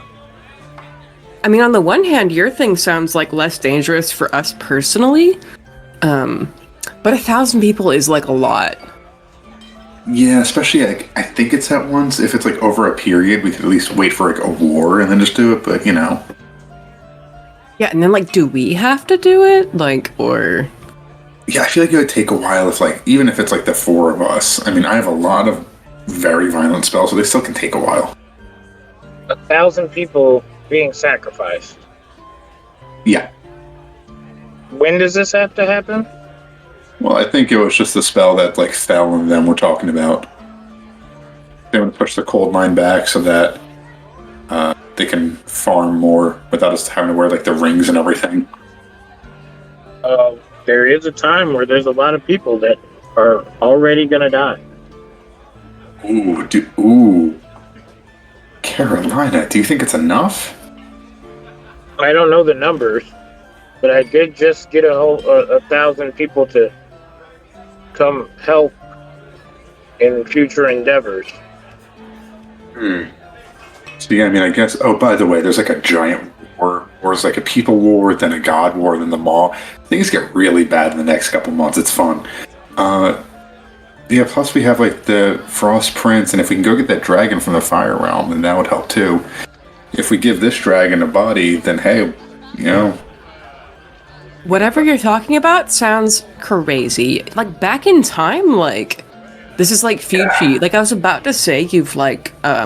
S3: I mean, on the one hand, your thing sounds like less dangerous for us personally, but 1,000 people is a lot.
S2: Yeah, especially I think it's at once. If it's over a period, we could at least wait for a war and then just do it. But
S3: Yeah, and then do we have to do it? Or
S2: yeah, I feel like it would take a while if even if it's the four of us. I mean, I have a lot of very violent spells, so they still can take a while.
S1: 1,000 people being sacrificed.
S2: Yeah.
S1: When does this have to happen?
S2: Well, I think it was just the spell that Fel and them were talking about. They want to push the cold line back so that they can farm more without us having to wear the rings and everything.
S1: There is a time where there's a lot of people that are already gonna die.
S2: Ooh. Carolina, do you think it's enough?
S1: I don't know the numbers, but I did just get a 1,000 people to come help in future endeavors.
S2: So yeah, I mean, I guess. Oh, by the way, there's like a giant war, or it's like a people war, then a god war, then the maw. Things get really bad in the next couple months. It's fun. Yeah. Plus, we have like the Frost Prince, and if we can go get that dragon from the Fire Realm, then that would help too. If we give this dragon a body, then hey, you know.
S3: Whatever you're talking about sounds crazy. Like, back in time, like, this is like Fuji. Like, I was about to say you've, like, I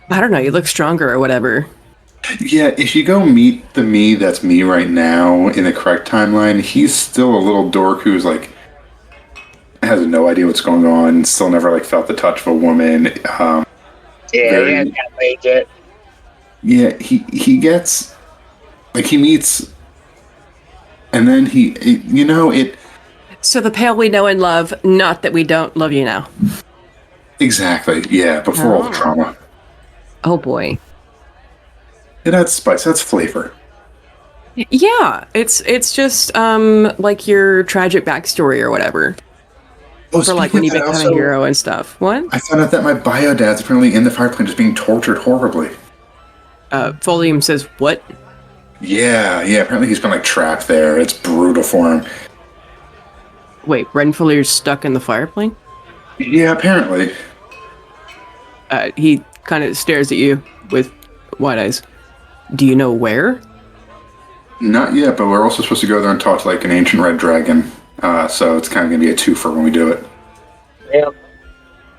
S3: don't know, you look stronger or whatever.
S2: Yeah, if you go meet the me that's me right now in the correct timeline, he's still a little dork who's like has no idea what's going on, still never like felt the touch of a woman.
S1: Yeah,
S2: Very-
S1: he hasn't got laid yet.
S2: Yeah, he gets like he meets, and then it
S3: So the pale we know and love, not that we don't love you now.
S2: exactly, yeah. Before all the trauma,
S3: Oh boy.
S2: it adds spice, that's flavor.
S3: Yeah, it's just like your tragic backstory or whatever.
S2: Oh,
S3: For like when you
S2: speaking of
S3: become
S2: that,
S3: a hero and stuff. What?
S2: I found out that my bio dad's apparently in the fire plane just being tortured horribly.
S3: Folium says what?
S2: Yeah. Apparently he's been like trapped there. It's brutal for him.
S3: Wait, Renfulier's stuck in the fireplane?
S2: Yeah, apparently.
S3: He kind of stares at you with wide eyes. Do you know where?
S2: Not yet, but we're also supposed to go there and talk to like an ancient red dragon. So it's kind of gonna be a twofer when we do it.
S1: Yep.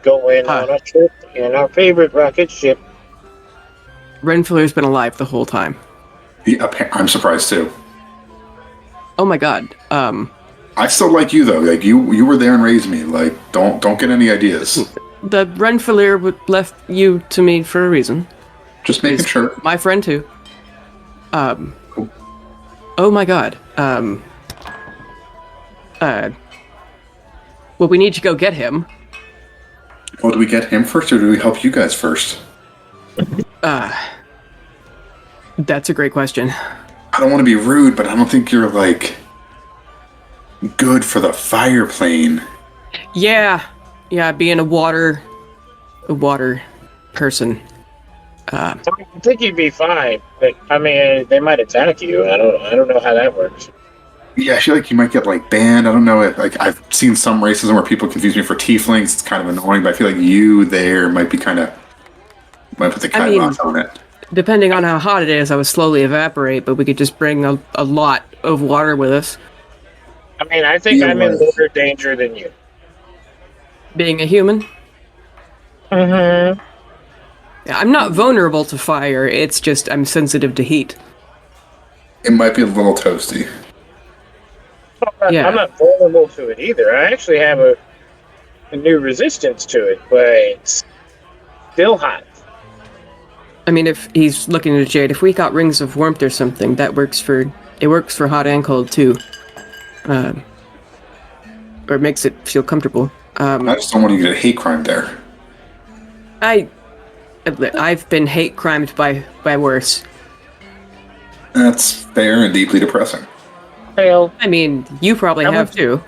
S1: Go in on a trip in our favorite rocket ship.
S3: Renfulier's been alive the whole time.
S2: Yeah, I'm surprised too.
S3: Oh my god.
S2: I still like you though. Like you were there and raised me. Like don't get any ideas.
S3: The Renfulier left you to me for a reason.
S2: Just making sure.
S3: My friend too. Oh my god. Well, we need to go get him.
S2: Well, do we get him first, or do we help you guys first?
S3: That's a great question.
S2: I don't want to be rude, but I don't think you're like good for the fire plane.
S3: Yeah, being a water person.
S1: I think you'd be fine, but I mean, they might attack you. I don't know how that works.
S2: Yeah, I feel like you might get like banned. I don't know. Like I've seen some racism where people confuse me for tieflings. It's kind of annoying, but I feel like you there might be might put the kibosh on it.
S3: Depending on how hot it is, I would slowly evaporate, but we could just bring a lot of water with us.
S1: I mean, I think I'm in more danger than you.
S3: Being a human?
S1: Mm-hmm.
S3: Yeah, I'm not vulnerable to fire, it's just I'm sensitive to heat.
S2: It might be a little toasty.
S3: Yeah.
S1: I'm not vulnerable to it either. I actually have a new resistance to it, but it's still hot.
S3: I mean, if he's looking at Jade, if we got rings of warmth or something, it works for hot and cold too. Or it makes it feel comfortable.
S2: I just don't want you to get a hate crime there.
S3: I've been hate crimed by worse.
S2: That's fair and deeply depressing.
S1: Hell,
S3: I mean, you probably have too.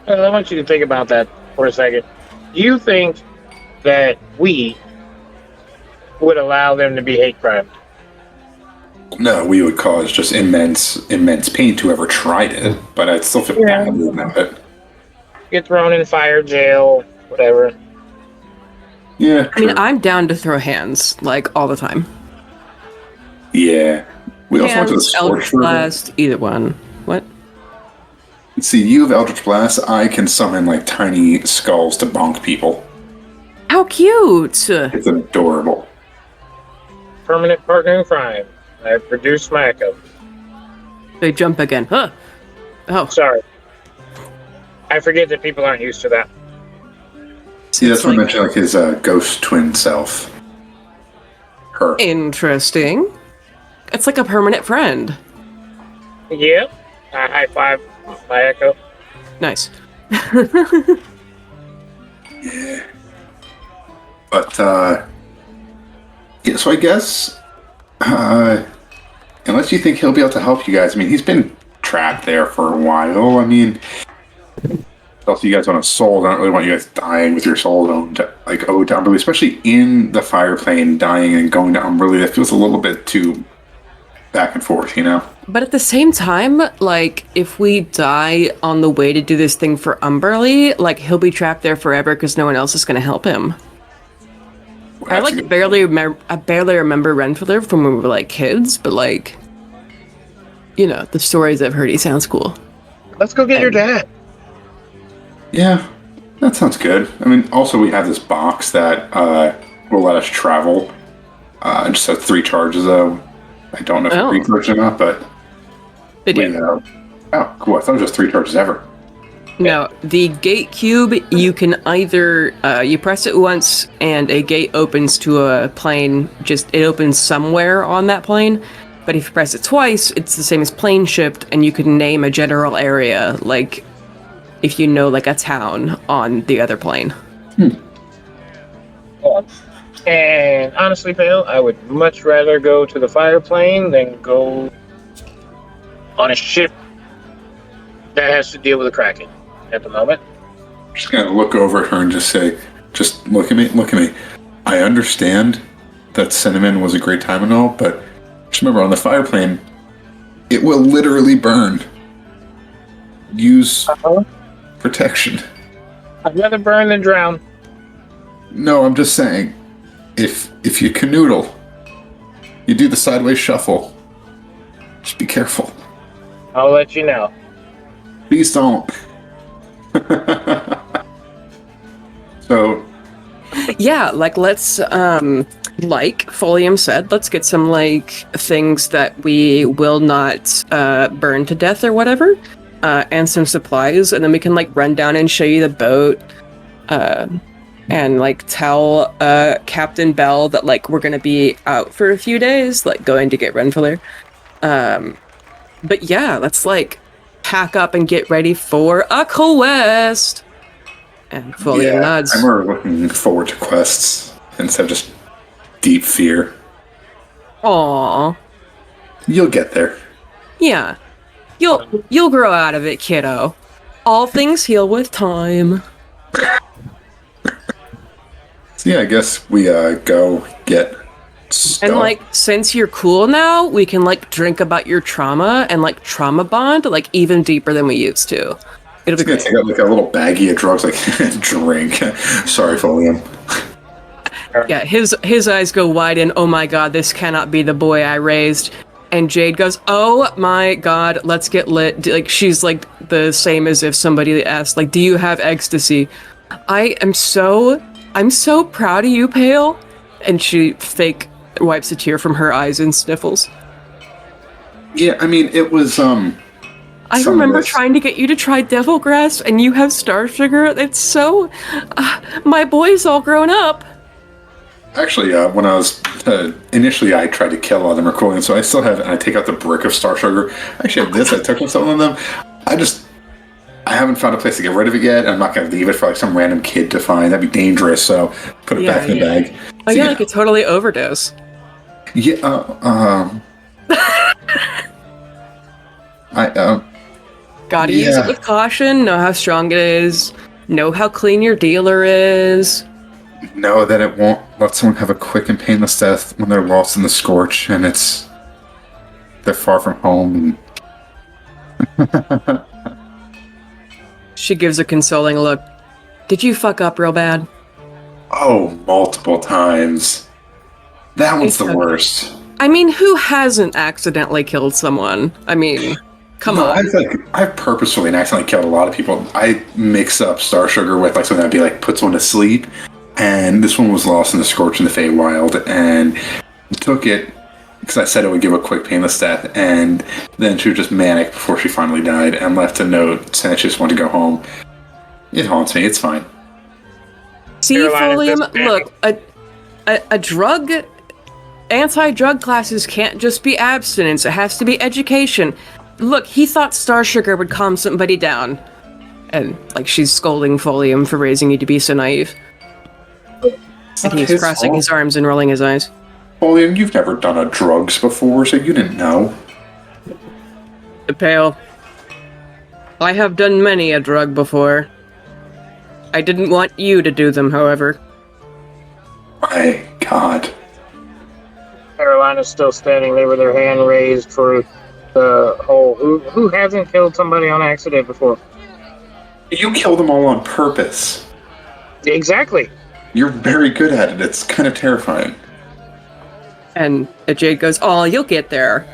S1: I want you to think about that for a second. Do you think that we would allow them to be hate crimed?
S2: No, we would cause just immense pain to whoever tried it, but I'd still feel badly about it.
S1: Get thrown in fire, jail, whatever.
S2: Yeah,
S3: I mean,
S2: true.
S3: I'm down to throw hands, like, all the time.
S2: Yeah. We also went to the
S3: Hands, Eldritch
S2: Scorcher.
S3: Blast, either one. What?
S2: See, you have Eldritch Blast. I can summon like tiny skulls to bonk people.
S3: How cute!
S2: It's adorable.
S1: Permanent partner in crime. I've produced my echo.
S3: They jump again. Huh. Oh,
S1: Sorry. I forget that people aren't used to that.
S2: See, that's
S3: it's
S2: what I
S3: like-
S2: mentioned, like his ghost twin self. Her.
S3: interesting. It's like a permanent friend.
S1: Yep. I high five my echo.
S3: Nice.
S2: But yeah, so I guess Unless you think he'll be able to help you guys. I mean, he's been trapped there for a while. I mean, also you guys on a soul. I don't really want you guys dying with your souls owed to Umberly, especially in the fire plane, dying and going to Umberly. That feels a little bit too back and forth, you know?
S3: But at the same time, like, if we die on the way to do this thing for Umberly, like, he'll be trapped there forever because no one else is going to help him.
S2: Well,
S3: I, like, barely remember Renfield from when we were, like, kids, but, like, you know, the stories I've heard, he sounds cool.
S1: Let's go get your dad.
S2: Yeah, that sounds good. I mean, also we have this box that will let us travel. It just has 3 charges, though. I don't know if it's recharged or not, but...
S3: They do.
S2: Oh, cool. I thought it was just 3 charges ever.
S3: No, the gate cube, you can either, you press it once and a gate opens to a plane, it opens somewhere on that plane, but if you press it twice, it's the same as plane shift, and you can name a general area, like, if you know, like, a town on the other plane.
S1: And honestly, Pale, I would much rather go to the fire plane than go on a ship that has to deal with a Kraken at the moment.
S2: I'm just gonna look over at her and just say, just look at me. I understand that Cinnamon was a great time and all, but just remember, on the fire plane, it will literally burn. Use protection.
S1: I'd rather burn than drown.
S2: No, I'm just saying, if you canoodle, you do the sideways shuffle, just be careful.
S1: I'll let you know.
S2: Please don't. So...
S3: Yeah, like, let's, like Folium said, let's get some, like, things that we will not burn to death or whatever, and some supplies, and then we can, like, run down and show you the boat, and, like, tell Captain Bell that, like, we're gonna be out for a few days, like, going to get Renfield. But yeah, let's, like, pack up and get ready for a quest! And Folium nods.
S2: I'm more looking forward to quests instead of just deep fear.
S3: Aww.
S2: You'll get there.
S3: Yeah. You'll grow out of it, kiddo. All things heal with time.
S2: So yeah, I guess we go get stuff.
S3: And, like, since you're cool now, we can, like, drink about your trauma and, like, trauma bond, like, even deeper than we used to. It'll be great.
S2: Take out, like, a little baggie of drugs, like, drink. Sorry, Folium.
S3: Yeah, his eyes go wide and, oh my god, this cannot be the boy I raised. And Jade goes, oh my god, let's get lit. Like, she's, like, the same as if somebody asked, like, do you have ecstasy? I'm so proud of you, Pale. And she fake wipes a tear from her eyes and sniffles.
S2: Yeah, I mean, it was,
S3: I remember trying to get you to try Devil Grass, and you have Star Sugar. It's so... my boy's all grown up.
S2: Actually, when I was... initially, I tried to kill all them recordings, so I still have... And I take out the brick of Star Sugar. I actually have this. I took some of them. I haven't found a place to get rid of it yet. I'm not going to leave it for, like, some random kid to find. That'd be dangerous, so put it back in the bag.
S3: Oh, yeah, like a totally overdose.
S2: Yeah,
S3: Gotta use it with caution, know how strong it is, know how clean your dealer is.
S2: Know that it won't let someone have a quick and painless death when they're lost in the scorch and they're far from home. And
S3: she gives a consoling look. Did you fuck up real bad?
S2: Oh, multiple times. That one's the worst.
S3: I mean, who hasn't accidentally killed someone? I mean... Come on.
S2: I've purposefully and accidentally killed a lot of people. I mix up Star Sugar with, like, something that'd be like put someone to sleep, and this one was lost in the Scorch in the Feywild, and took it because I said it would give a quick painless death, and then she was just manic before she finally died and left a note saying she just wanted to go home. It haunts me. It's fine.
S3: See, Folium, look, a drug... Anti-drug classes can't just be abstinence. It has to be education. Look, he thought Star Sugar would calm somebody down. And, like, she's scolding Folium for raising you to be so naive. And he's crossing his arms and rolling his eyes.
S2: William, you've never done a drugs before, so you didn't know.
S3: Pale. I have done many a drug before. I didn't want you to do them, however.
S2: My God.
S1: Carolina's still standing there with her hand raised for the whole. Who hasn't killed somebody on accident before?
S2: You killed them all on purpose.
S1: Exactly.
S2: You're very good at it. It's kind of terrifying.
S3: And Jade goes, "Oh, you'll get there.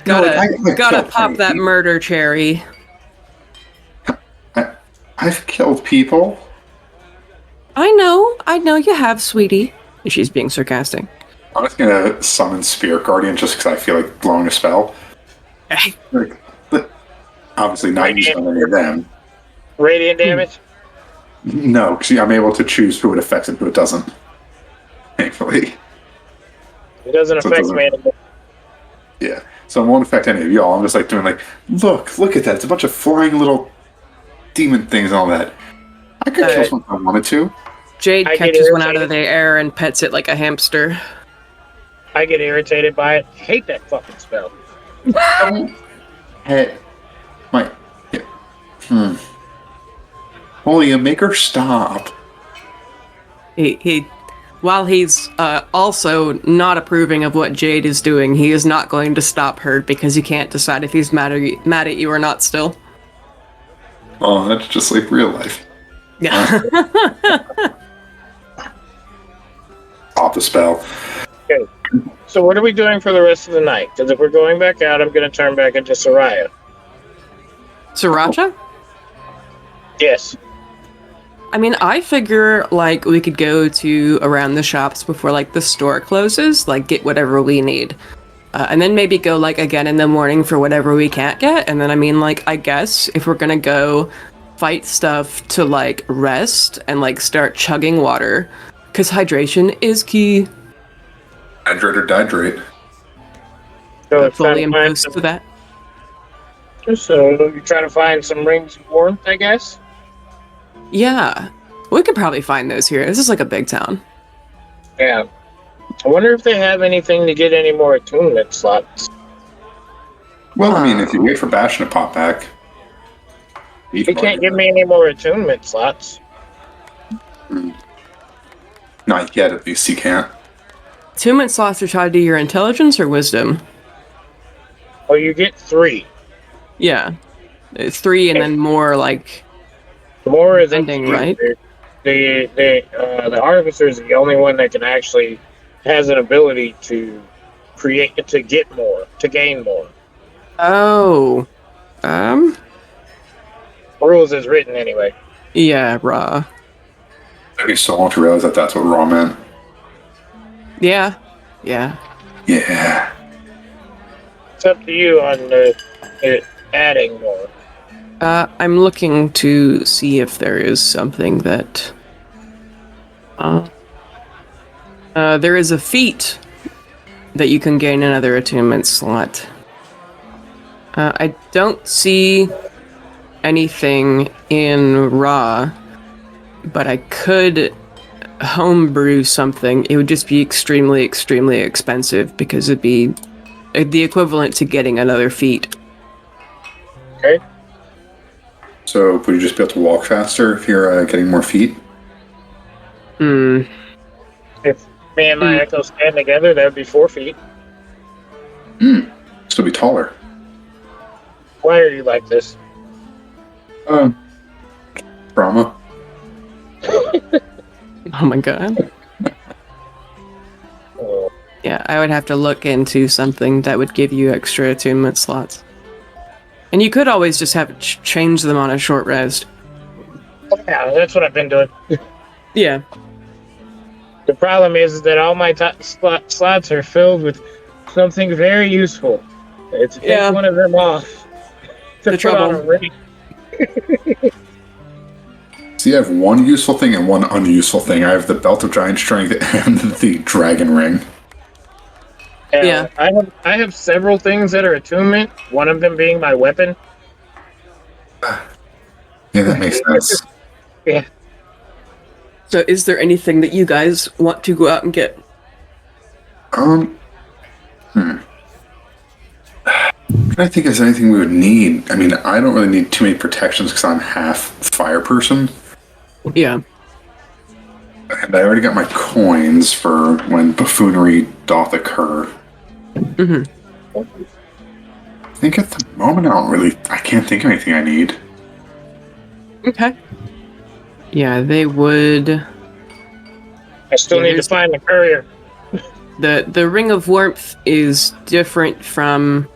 S3: Gotta pop that murder cherry."
S2: I've killed people.
S3: I know you have, sweetie. She's being sarcastic.
S2: I'm just gonna summon Spirit Guardian just because I feel like blowing a spell. Like, obviously not used on any of them.
S1: Radiant damage?
S2: No, because I'm able to choose who it affects and who it doesn't. Thankfully.
S1: It doesn't affect me anymore.
S2: Yeah, so it won't affect any of y'all. I'm just like doing like, look at that. It's a bunch of flying little demon things and all that. I could kill someone if I wanted to.
S3: Jade catches one out of the air and pets it like a hamster.
S1: I get irritated by it. I hate that fucking spell.
S2: Hey, my, yeah. William, make her stop.
S3: He while he's also not approving of what Jade is doing, he is not going to stop her because he can't decide if he's mad at you or not still.
S2: Oh, that's just like real life.
S3: Yeah.
S2: Stop the spell.
S1: Okay. So what are we doing for the rest of the night? Because if we're going back out, I'm going to turn back into Soraya.
S3: Sriracha?
S1: Yes.
S3: I mean, I figure, like, we could go to around the shops before, like, the store closes, like, get whatever we need. And then maybe go, like, again in the morning for whatever we can't get. And then, I mean, like, I guess if we're gonna go fight stuff to, like, rest and, like, start chugging water, because hydration is key.
S2: Hydrate or dihydrate.
S1: So it's
S3: Fully imposed to that.
S1: So you're trying to find some rings of warmth, I guess?
S3: Yeah. We could probably find those here. This is like a big town.
S1: Yeah. I wonder if they have anything to get any more attunement slots.
S2: Well, I mean, if you wait for Bastion to pop back.
S1: He can't give me any more attunement slots.
S2: Not yet, at least he can't.
S3: Attunement slots are tied to your intelligence or wisdom?
S1: Oh, you get 3.
S3: Yeah. It's 3 and then more, like...
S1: More is
S3: ending, right?
S1: The artificer is the only one that can actually has an ability to create, to get more, to gain more.
S3: Oh.
S1: Rules is written anyway.
S3: Yeah, raw.
S2: It'd be so long to realize that that's what raw meant.
S3: Yeah. Yeah.
S2: Yeah.
S1: It's up to you on adding more.
S3: I'm looking to see if there is something that... there is a feat that you can gain another attunement slot. I don't see anything in Raw, but I could homebrew something. It would just be extremely, extremely expensive because it'd be the equivalent to getting another feat.
S1: Okay.
S2: So, would you just be able to walk faster if you're getting more feet?
S1: If me and my echo stand together, that would be 4 feet.
S2: So be taller.
S1: Why are you like this?
S2: Trauma.
S3: Oh my god. Yeah, I would have to look into something that would give you extra attunement slots. And you could always just have it change them on a short rest.
S1: Yeah, that's what I've been doing.
S3: Yeah.
S1: The problem is that all my slots are filled with something very useful. It's take one of them off. To
S3: the
S1: put on
S3: trouble.
S1: a ring.
S2: So you have one useful thing and one unuseful thing. I have the Belt of Giant Strength and the Dragon Ring.
S1: Yeah. I have several things that are attunement, one of them being my weapon.
S2: Yeah, that makes sense.
S1: Yeah.
S3: So is there anything that you guys want to go out and get?
S2: I think there's anything we would need. I mean, I don't really need too many protections because I'm half fire person.
S3: Yeah.
S2: And I already got my coins for when buffoonery doth occur.
S3: Mm-hmm.
S2: I think at the moment I can't think of anything I need.
S3: Okay. Yeah, they would...
S1: I still need to find the courier.
S3: The Ring of Warmth is different from...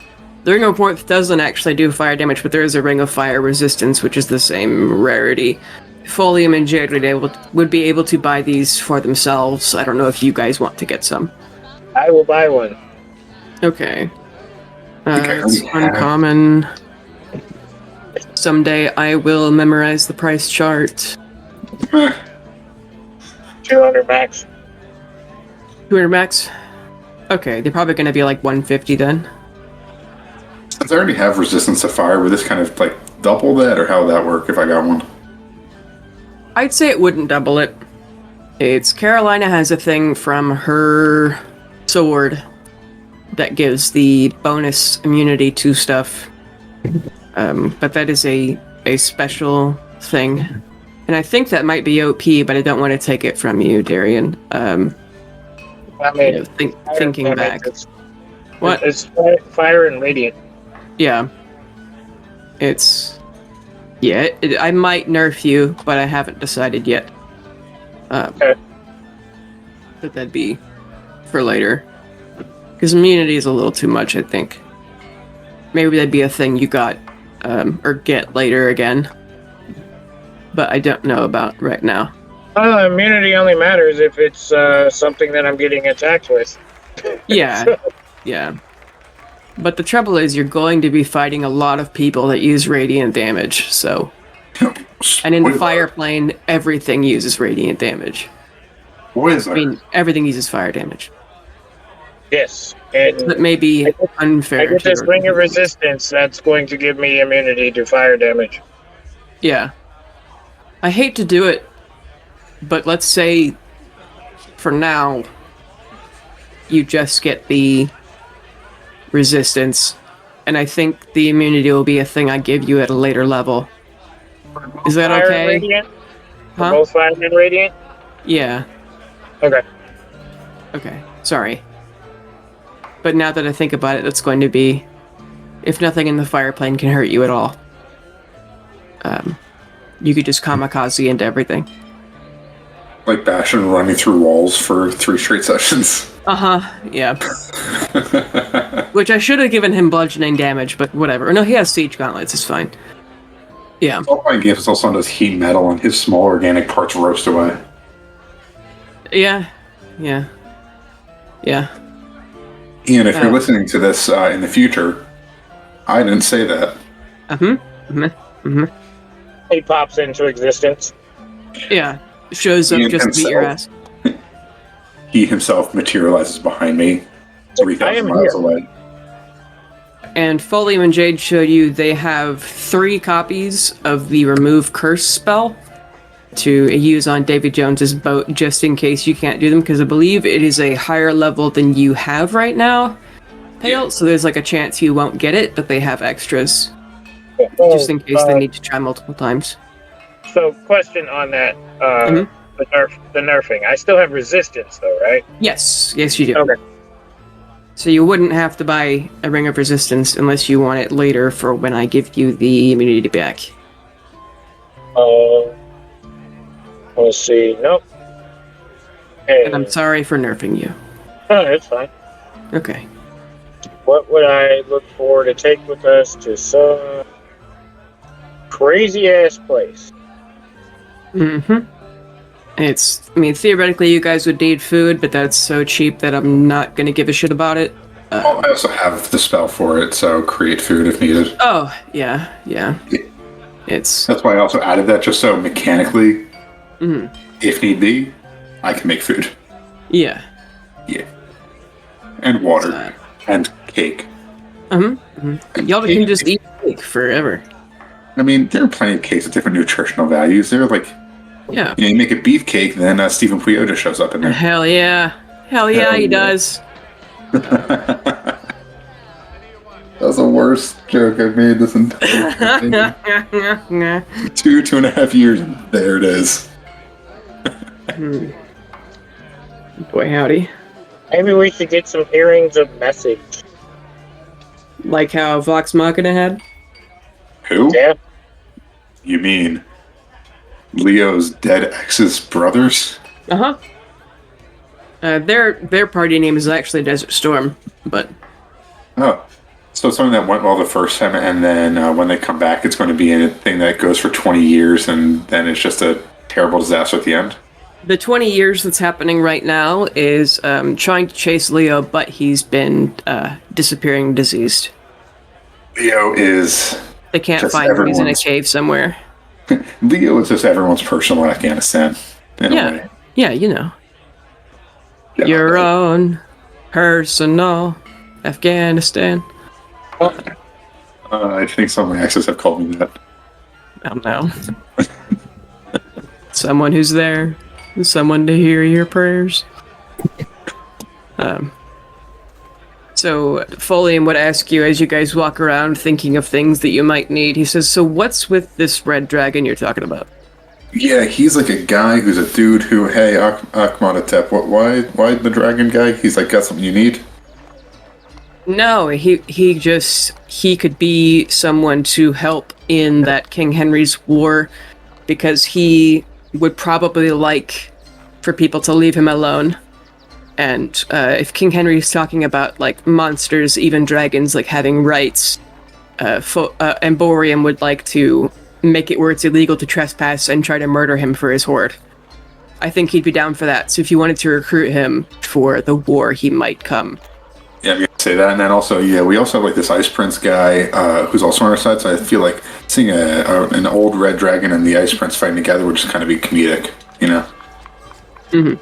S3: The Ring of Warmth doesn't actually do fire damage, but there is a Ring of Fire Resistance, which is the same rarity. Folium and Jade would be able to buy these for themselves. I don't know if you guys want to get some.
S1: I will buy one.
S3: Okay. It's uncommon. Someday I will memorize the price chart.
S1: 200 max.
S3: 200 max? Okay, they're probably going to be like 150 then.
S2: Since I already have resistance to fire, would this kind of like double that, or how would that work if I got one?
S3: I'd say it wouldn't double it. Carolina has a thing from her sword that gives the bonus immunity to stuff. But that is a special thing. And I think that might be OP, but I don't want to take it from you, Darian.
S1: I mean,
S3: thinking back. What?
S1: It's fire and radiant.
S3: Yeah. I might nerf you, but I haven't decided yet.
S1: Okay.
S3: But that'd be for later. Because immunity is a little too much, I think. Maybe that'd be a thing you got, or get later again. But I don't know about right now.
S1: Immunity only matters if it's something that I'm getting attacked with.
S3: Yeah, yeah. But the trouble is you're going to be fighting a lot of people that use radiant damage, so... And in the fire plane, everything uses radiant damage. I mean, everything uses fire damage.
S1: Yes, and
S3: that may be unfair.
S1: I get this ring of resistance that's going to give me immunity to fire damage.
S3: Yeah. I hate to do it, but let's say, for now, you just get the resistance, and I think the immunity will be a thing I give you at a later level. Is that
S1: fire
S3: okay?
S1: And radiant?
S3: Huh?
S1: Both fire and radiant?
S3: Yeah.
S1: Okay.
S3: Okay, sorry. But now that I think about it, that's going to be... If nothing in the fire plane can hurt you at all. You could just kamikaze into everything.
S2: Like Bastion running through walls for 3 straight sessions.
S3: Uh-huh, yeah. Which I should have given him bludgeoning damage, but whatever. No, he has siege gauntlets, it's fine. Yeah.
S2: All my gifts also does heat metal and his small organic parts roast away.
S3: Yeah. Yeah. Yeah.
S2: Ian, if you're listening to this in the future, I didn't say that.
S1: He pops into existence.
S3: Yeah. Shows up
S2: Ian
S3: just to beat your ass.
S2: He himself materializes behind me 3,000 miles away.
S3: And Folium and Jade showed you they have 3 copies of the Remove Curse spell to use on Davy Jones's boat, just in case you can't do them, because I believe it is a higher level than you have right now, Pale, so there's like a chance you won't get it, but they have extras, just in case they need to try multiple times.
S1: So, question on that, the nerfing. I still have resistance, though, right?
S3: Yes, you do.
S1: Okay.
S3: So you wouldn't have to buy a Ring of Resistance unless you want it later for when I give you the immunity back.
S1: Let's see. Nope.
S3: And I'm sorry for nerfing you.
S1: Oh, it's fine.
S3: Okay.
S1: What would I look for to take with us to some crazy-ass place?
S3: Theoretically you guys would need food, but that's so cheap that I'm not going to give a shit about it.
S2: I also have the spell for it, so create food if needed.
S3: Oh, yeah. That's
S2: why I also added that, just so mechanically, if need be, I can make food.
S3: Yeah.
S2: Yeah. And water. And cake.
S3: Y'all can just eat cake forever.
S2: I mean, there are plenty of cakes with different nutritional values. They're like...
S3: Yeah.
S2: You make a beefcake, then Stephen Puyo just shows up in there.
S3: Hell yeah, he does.
S2: That was the worst joke I've made this entire thing. 2.5 years, and there it is.
S3: Boy, howdy.
S1: Maybe we should get some hearings of message.
S3: Like how Vox Machina had?
S2: Who?
S1: Yeah.
S2: You mean Leo's dead ex's brothers?
S3: Uh-huh. Their party name is actually Desert Storm, but...
S2: Oh. So something that went well the first time, and then when they come back, it's going to be a thing that goes for 20 years, and then it's just a terrible disaster at the end?
S3: The 20 years that's happening right now is trying to chase Leo, but he's been disappearing diseased.
S2: Leo is...
S3: They can't find him. He's in a cave somewhere.
S2: Leo is just everyone's personal Afghanistan, in a way.
S3: Yeah, you know.
S2: Yeah.
S3: Your own personal Afghanistan.
S2: I think some of my exes have called me that.
S3: I don't know. Someone who's there. Someone to hear your prayers. So Folium would ask you as you guys walk around thinking of things that you might need. He says, so what's with this red dragon you're talking about?
S2: Yeah, he's like a guy who's a dude who, hey, Akhmatotep, why the dragon guy? He's like, got something you need?
S3: No, he could be someone to help in that King Henry's war, because he would probably like for people to leave him alone. And if King Henry's talking about like monsters, even dragons, like having rights, Emborium would like to make it where it's illegal to trespass and try to murder him for his hoard. I think he'd be down for that. So if you wanted to recruit him for the war, he might come.
S2: Yeah, I'm gonna say that, and then also, we also have like this Ice Prince guy who's also on our side. So I feel like seeing an old red dragon and the Ice Prince fighting together would just kind of be comedic, you know.
S3: Mm-hmm.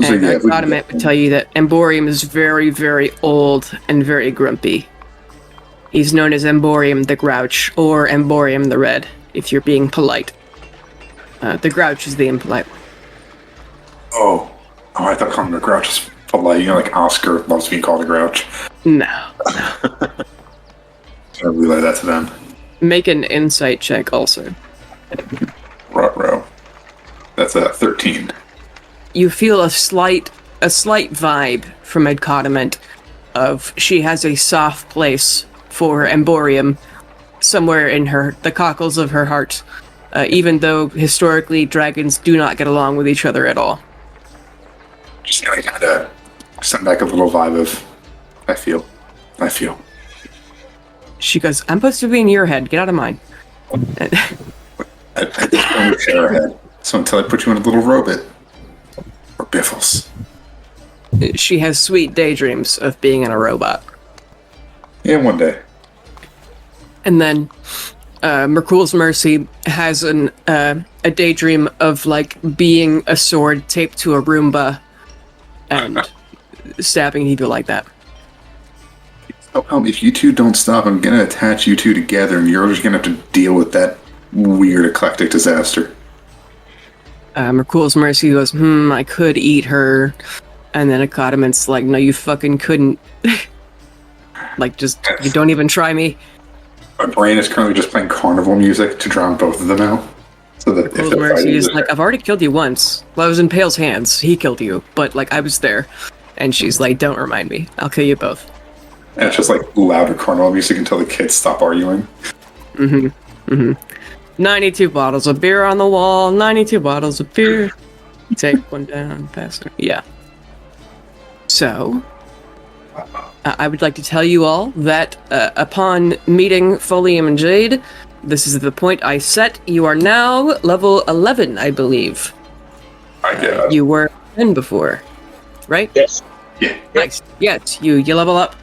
S2: So,
S3: and I thought I meant to tell you that Emborium is very, very old and very grumpy. He's known as Emborium the Grouch, or Emborium the Red, if you're being polite. The Grouch is the impolite one.
S2: Oh, I thought calling him the Grouch is polite. You know, like Oscar loves being called a Grouch.
S3: No.
S2: I relay that to them.
S3: Make an insight check also.
S2: Ruh-roh. That's a 13.
S3: You feel a slight vibe from Edcodiment of she has a soft place for Emborium somewhere in the cockles of her heart, even though historically dragons do not get along with each other at all.
S2: Just kind of send back a little vibe of I feel.
S3: She goes, I'm supposed to be in your head, get out of mine.
S2: At this point, we share our head. So until I put you in a little robot. Or biffles.
S3: She has sweet daydreams of being in a robot.
S2: Yeah, one day.
S3: And then Merkul's Mercy has a daydream of like being a sword taped to a Roomba and stabbing people like that.
S2: Oh, if you two don't stop, I'm gonna attach you two together, and you're just gonna have to deal with that weird eclectic disaster.
S3: Merkul's Mercy goes, I could eat her. And then Accotament's like, no, you fucking couldn't. Like, just, you don't even try me.
S2: My brain is currently just playing carnival music to drown both of them out. So that
S3: Merkul's Mercy is like, I've already killed you once. Well, I was in Pale's hands. He killed you. But, like, I was there. And she's like, don't remind me. I'll kill you both.
S2: And it's just, like, louder carnival music until the kids stop arguing.
S3: 92 bottles of beer on the wall, 92 bottles of beer. Take one down, pass it. Yeah. So, I would like to tell you all that upon meeting Folium and Jade, this is the point I set. You are now level 11, I believe.
S2: I guess.
S3: You were 10 before, right?
S1: Yes.
S2: Yeah.
S3: Nice. Yes, you level up.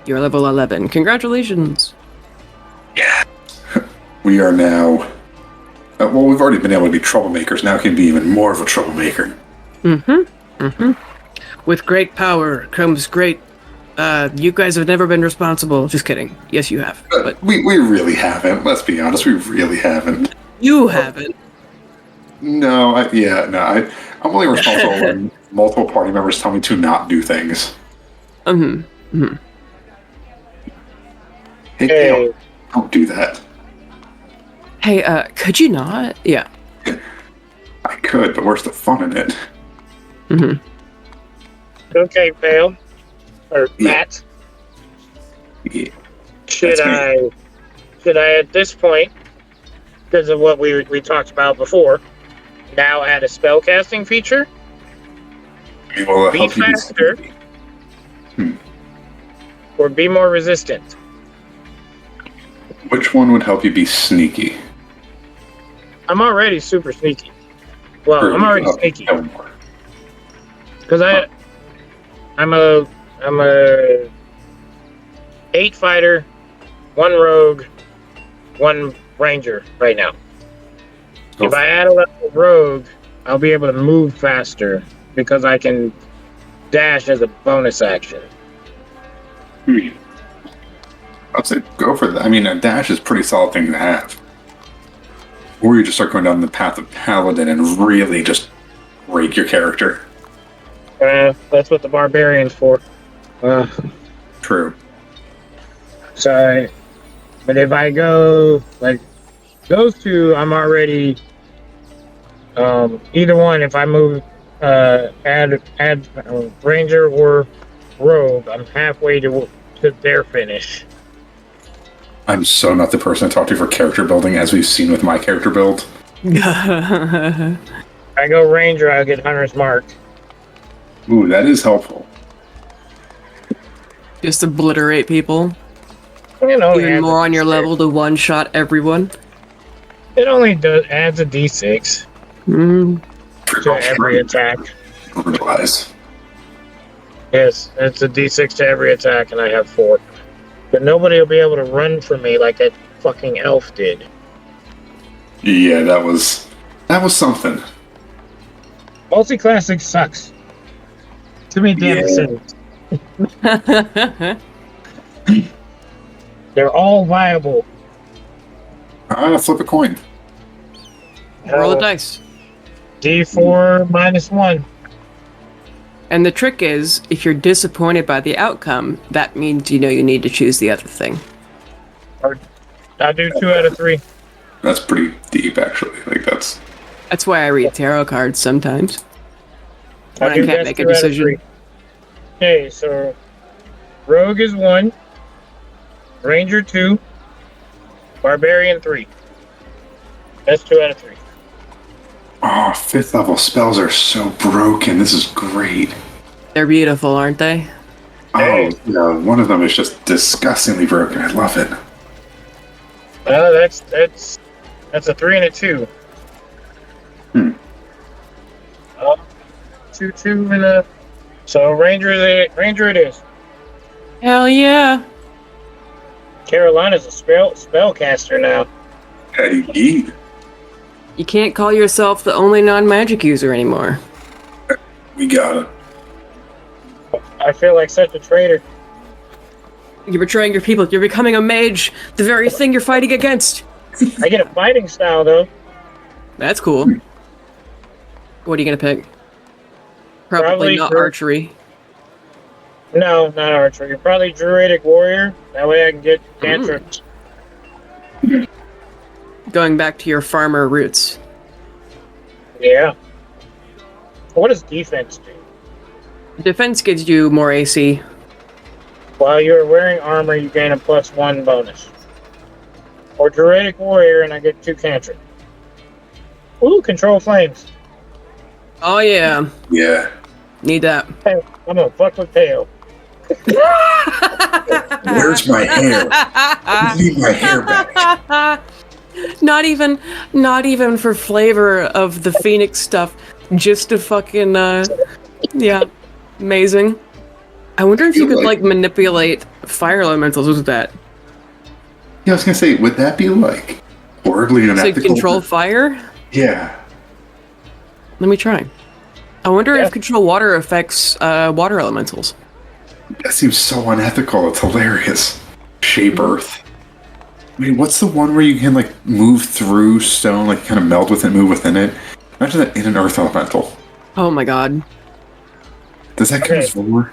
S3: You're level 11. Congratulations.
S2: Yeah. We are now... well, we've already been able to be troublemakers. Now can be even more of a troublemaker.
S3: With great power comes great... you guys have never been responsible. Just kidding. Yes, you have. But
S2: we really haven't. Let's be honest. We really haven't.
S3: You haven't.
S2: No, I'm only responsible when multiple party members tell me to not do things.
S3: Mm-hmm.
S2: Hey, Dale, don't do that.
S3: Hey, could you not? Yeah.
S2: I could, but where's the fun in it?
S3: Mm-hmm.
S1: Okay, Pale. Or Matt.
S2: Yeah.
S1: Should I at this point, because of what we talked about before, now add a spellcasting feature?
S2: Will it
S1: Be
S2: help you
S1: faster. Or be more resistant?
S2: Which one would help you be sneaky?
S1: I'm already super sneaky. Well, I'm already sneaky. Because I'm a 8 fighter, 1 rogue, 1 ranger right now. If I add a level of rogue, I'll be able to move faster because I can dash as a bonus action.
S2: I'd say go for that. I mean, a dash is a pretty solid thing to have. Or you just start going down the path of paladin and really just break your character.
S1: That's what the barbarian's for.
S2: True.
S1: So, but if I go like those two, I'm already either one. If I move, add ranger or rogue, I'm halfway to their finish.
S2: I'm so not the person to talk to for character building, as we've seen with my character build.
S1: I go ranger, I'll get hunter's mark.
S2: Ooh, that is helpful.
S3: Just obliterate people.
S1: Even
S3: more on your level to one-shot everyone.
S1: It only adds a d6 to every attack.
S2: Realize.
S1: Yes, it's a d6 to every attack, and I have 4. But nobody will be able to run from me like that fucking elf did.
S2: Yeah, that was something.
S1: Multi-classic sucks. Too many damn decisions. They're all viable.
S2: Flip a coin.
S3: Roll a dice.
S1: D4 -1.
S3: And the trick is, if you're disappointed by the outcome, that means you need to choose the other thing.
S1: I'll do 2 out of 3.
S2: That's pretty deep, actually.
S3: That's why I read tarot cards sometimes. When I can't make a
S1: 2 out of
S3: decision.
S1: 3. Okay, so rogue is 1, ranger 2, barbarian 3. That's 2 out of 3.
S2: Oh, 5th level spells are so broken. This is great.
S3: They're beautiful, aren't they?
S2: Oh, yeah. One of them is just disgustingly broken. I love it.
S1: That's a 3 and a 2. 2, 2 and a. So ranger it is.
S3: Hell yeah.
S1: Carolina's a spellcaster now.
S2: Hey,
S3: You can't call yourself the only non-magic user anymore.
S2: we got it.
S1: I feel like such a traitor.
S3: You're betraying your people. You're becoming a mage. The very thing you're fighting against.
S1: I get a fighting style though.
S3: That's cool. What are you gonna pick? Probably not archery.
S1: No, not archery. Probably druidic warrior. That way I can get cantrips.
S3: Going back to your farmer roots.
S1: Yeah. What does defense do?
S3: Defense gives you more AC.
S1: While you're wearing armor, you gain a +1 bonus. Or druidic warrior, and I get 2 cantrips. Ooh, control flames.
S3: Oh yeah.
S2: Yeah.
S3: Need that.
S1: Hey, I'm gonna fuck with Teo.
S2: Where's my hair? I need my hair back.
S3: Not even for flavor of the Phoenix stuff. Just to fucking yeah. Amazing. I wonder if you could manipulate fire elementals with that.
S2: Yeah, I was gonna say, would that be horribly unethical?
S3: So control fire?
S2: Yeah.
S3: Let me try. I wonder if control water affects water elementals.
S2: That seems so unethical. It's hilarious. Shape Earth. I mean, what's the one where you can move through stone, kind of meld with it, move within it? Imagine that in an earth elemental.
S3: Oh my god.
S2: Does that count as war?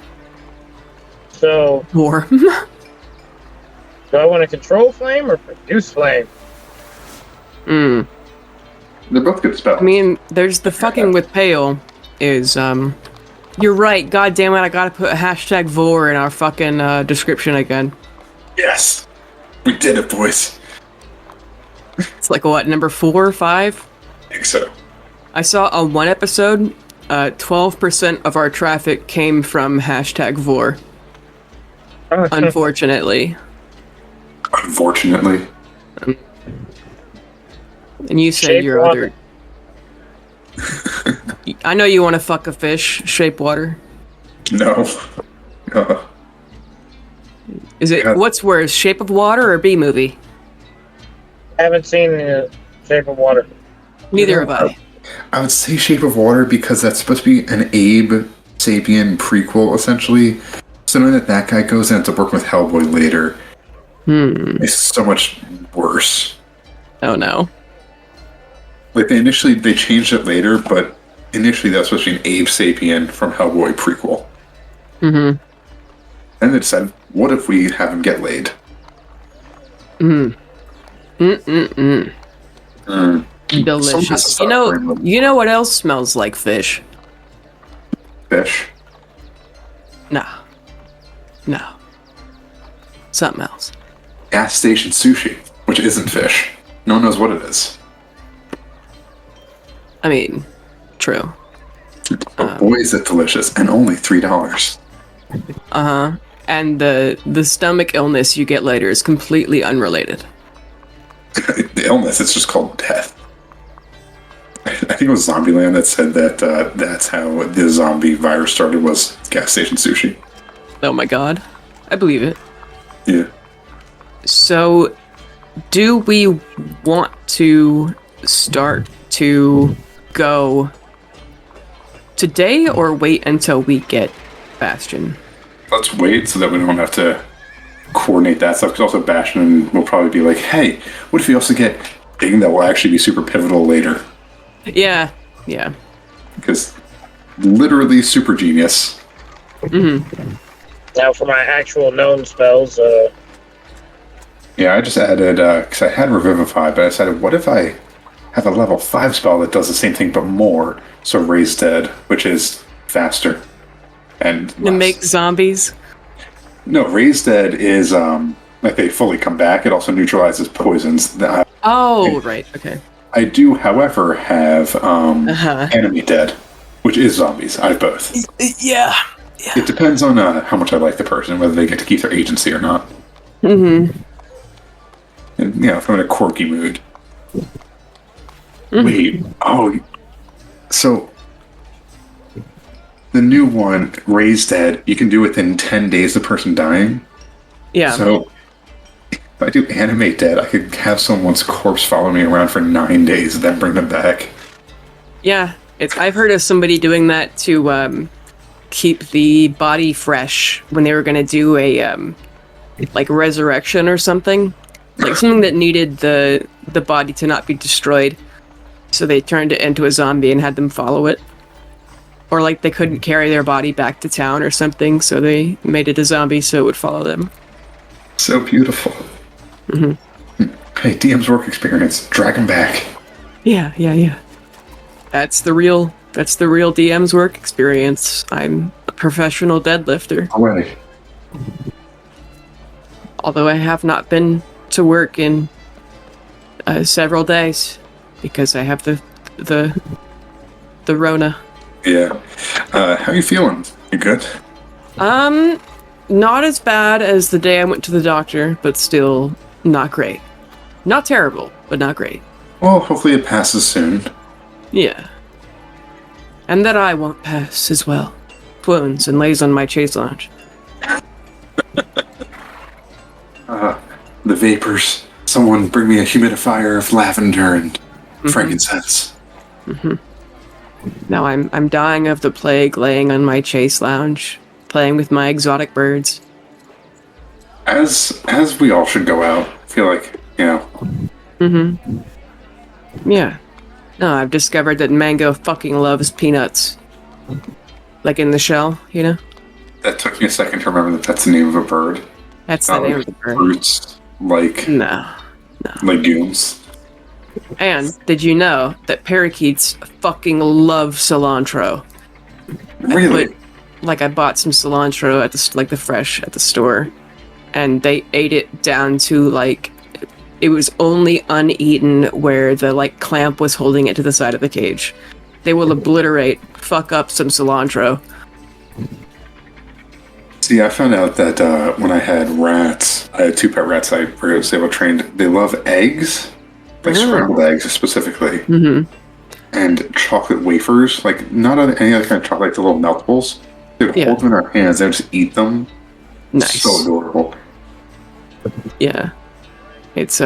S1: So,
S3: War.
S1: do I want to control flame or produce flame?
S3: Mm.
S2: They're both good spells.
S3: I mean, there's the fucking with pale is, you're right, god damn it, I gotta put a hashtag vor in our fucking, description again.
S2: Yes! We did it, boys.
S3: It's like, what, number 4 or 5?
S2: I think so.
S3: I saw on one episode, 12% of our traffic came from hashtag vor. Unfortunately.
S2: Unfortunately.
S3: And you said
S1: Shape
S3: your
S1: water.
S3: other... I know you want to fuck a fish, shape water.
S2: No.
S3: Is it,
S2: Yeah.
S3: what's worse, Shape of Water or B-movie?
S1: Haven't seen the Shape of Water.
S3: Neither have I.
S2: I would say Shape of Water because that's supposed to be an Abe Sapien prequel, essentially. So knowing that guy goes and ends up working with Hellboy later, it's so much worse.
S3: Oh no.
S2: Like, they changed it later, but initially that was supposed to be an Abe Sapien from Hellboy prequel.
S3: Mm-hmm.
S2: And they decided, what if we have him get laid?
S3: Delicious. You know what else smells like fish?
S2: Fish.
S3: No. Something else.
S2: Gas station sushi, which isn't fish. No one knows what it is.
S3: I mean, true.
S2: But boy, is it delicious, and only $3.
S3: And the stomach illness you get later is completely unrelated.
S2: The illness, it's just called death. I think it was Zombieland that said that that's how the zombie virus started, was gas station sushi.
S3: Oh my god. I believe it.
S2: Yeah.
S3: So, do we want to start to go today or wait until we get Bastion?
S2: Let's wait so that we don't have to coordinate that stuff, because also Bastion will probably be like, hey, what if we also get thing that will actually be super pivotal later?
S3: Yeah.
S2: Because literally super genius.
S1: Now for my actual known spells,
S2: Yeah, I just added, because I had Revivify, but I decided, what if I have a level 5 spell that does the same thing but more? So Raise Dead, which is faster. And
S3: To make zombies?
S2: No, Raise Dead is, like, they fully come back. It also neutralizes poisons.
S3: Oh, right, okay.
S2: I do, however, have Enemy Dead, which is zombies. I have both.
S3: Yeah.
S2: It depends on how much I like the person, whether they get to keep their agency or not.
S3: Mm-hmm.
S2: And, you know, if I'm in a quirky mood. Wait, so the new one, Raise Dead, you can do within 10 days the person dying.
S3: Yeah.
S2: So if I do Animate Dead, I could have someone's corpse follow me around for 9 days and then bring them back.
S3: Yeah. I've heard of somebody doing that to keep the body fresh when they were going to do a like resurrection or something. Like something that needed the body to not be destroyed. So they turned it into a zombie and had them follow it. Or like they couldn't carry their body back to town or something, so they made it a zombie so it would follow them.
S2: So beautiful. Hey, DM's work experience. Drag him back.
S3: Yeah. That's the real DM's work experience. I'm a professional deadlifter.
S2: Away.
S3: Although I have not been to work in several days because I have the Rona.
S2: Yeah. How you feeling? You good?
S3: Not as bad as the day I went to the doctor, but still not great. Not terrible, but not great.
S2: Well, hopefully it passes soon.
S3: Yeah. And that I won't pass as well. Clones and lays on my chase lounge.
S2: The vapors. Someone bring me a humidifier of lavender and frankincense.
S3: Now I'm dying of the plague laying on my chase lounge, playing with my exotic birds.
S2: As we all should go out. I feel like, you know.
S3: Yeah. No, I've discovered that Mango fucking loves peanuts. Like in the shell, you know?
S2: That took me a second to remember that that's the name of a bird.
S3: That's
S2: Not
S3: the name
S2: like
S3: of the bird.
S2: fruits, like
S3: No.
S2: legumes.
S3: And did you know that parakeets fucking love cilantro?
S2: Really?
S3: I bought some cilantro at the fresh at the store, and they ate it down to like it was only uneaten where the like clamp was holding it to the side of the cage. They will fuck up some cilantro.
S2: See, I found out that when I had rats, I had 2 pet rats I was able to train. They love eggs, like scrambled eggs specifically, and chocolate wafers. Like not any other kind of chocolate, like the little meltables. They would hold them in our hands. They would just eat them.
S3: Nice.
S2: So adorable.
S3: Yeah, it's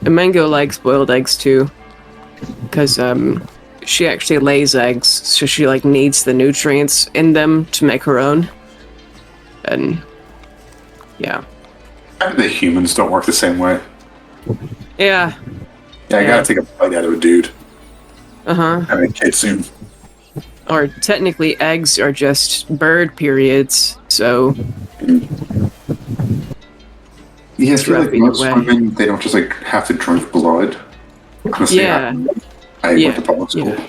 S3: Mango likes boiled eggs too, because she actually lays eggs, so she like needs the nutrients in them to make her own. And yeah,
S2: The humans don't work the same way.
S3: yeah.
S2: I gotta take a bite out of a dude. Having a kid soon.
S3: Or technically, eggs are just bird periods, so
S2: Yeah, I feel like
S3: rough either
S2: most
S3: way.
S2: women, they don't just like have to drink blood. Honestly,
S3: Yeah.
S2: I went to public school.
S3: Yeah.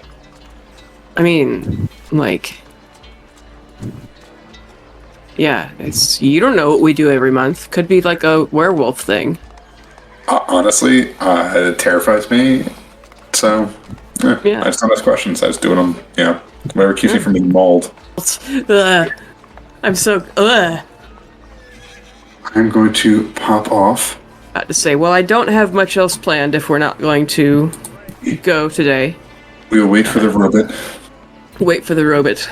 S3: I mean, like, yeah, it's you don't know what we do every month. Could be like a werewolf thing.
S2: Honestly, it terrifies me. So,
S3: Yeah.
S2: I just don't ask questions. I just do them. Whatever keeps me from being mauled.
S3: I'm so
S2: I'm going to pop off.
S3: about to say. Well, I don't have much else planned if we're not going to go today.
S2: We will wait for the robot.
S3: Wait for the robot.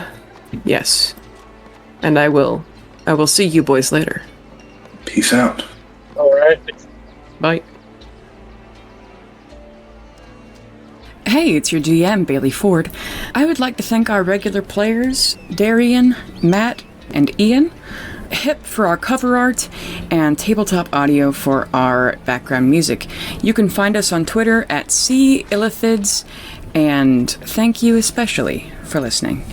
S3: Yes, and I will see you boys later.
S2: Peace out.
S1: All right.
S3: Bye.
S4: Hey, it's your GM, Bailey Ford. I would like to thank our regular players, Darian, Matt, and Ian, Hip for our cover art, and Tabletop Audio for our background music. You can find us on Twitter at Illithids, and thank you especially for listening.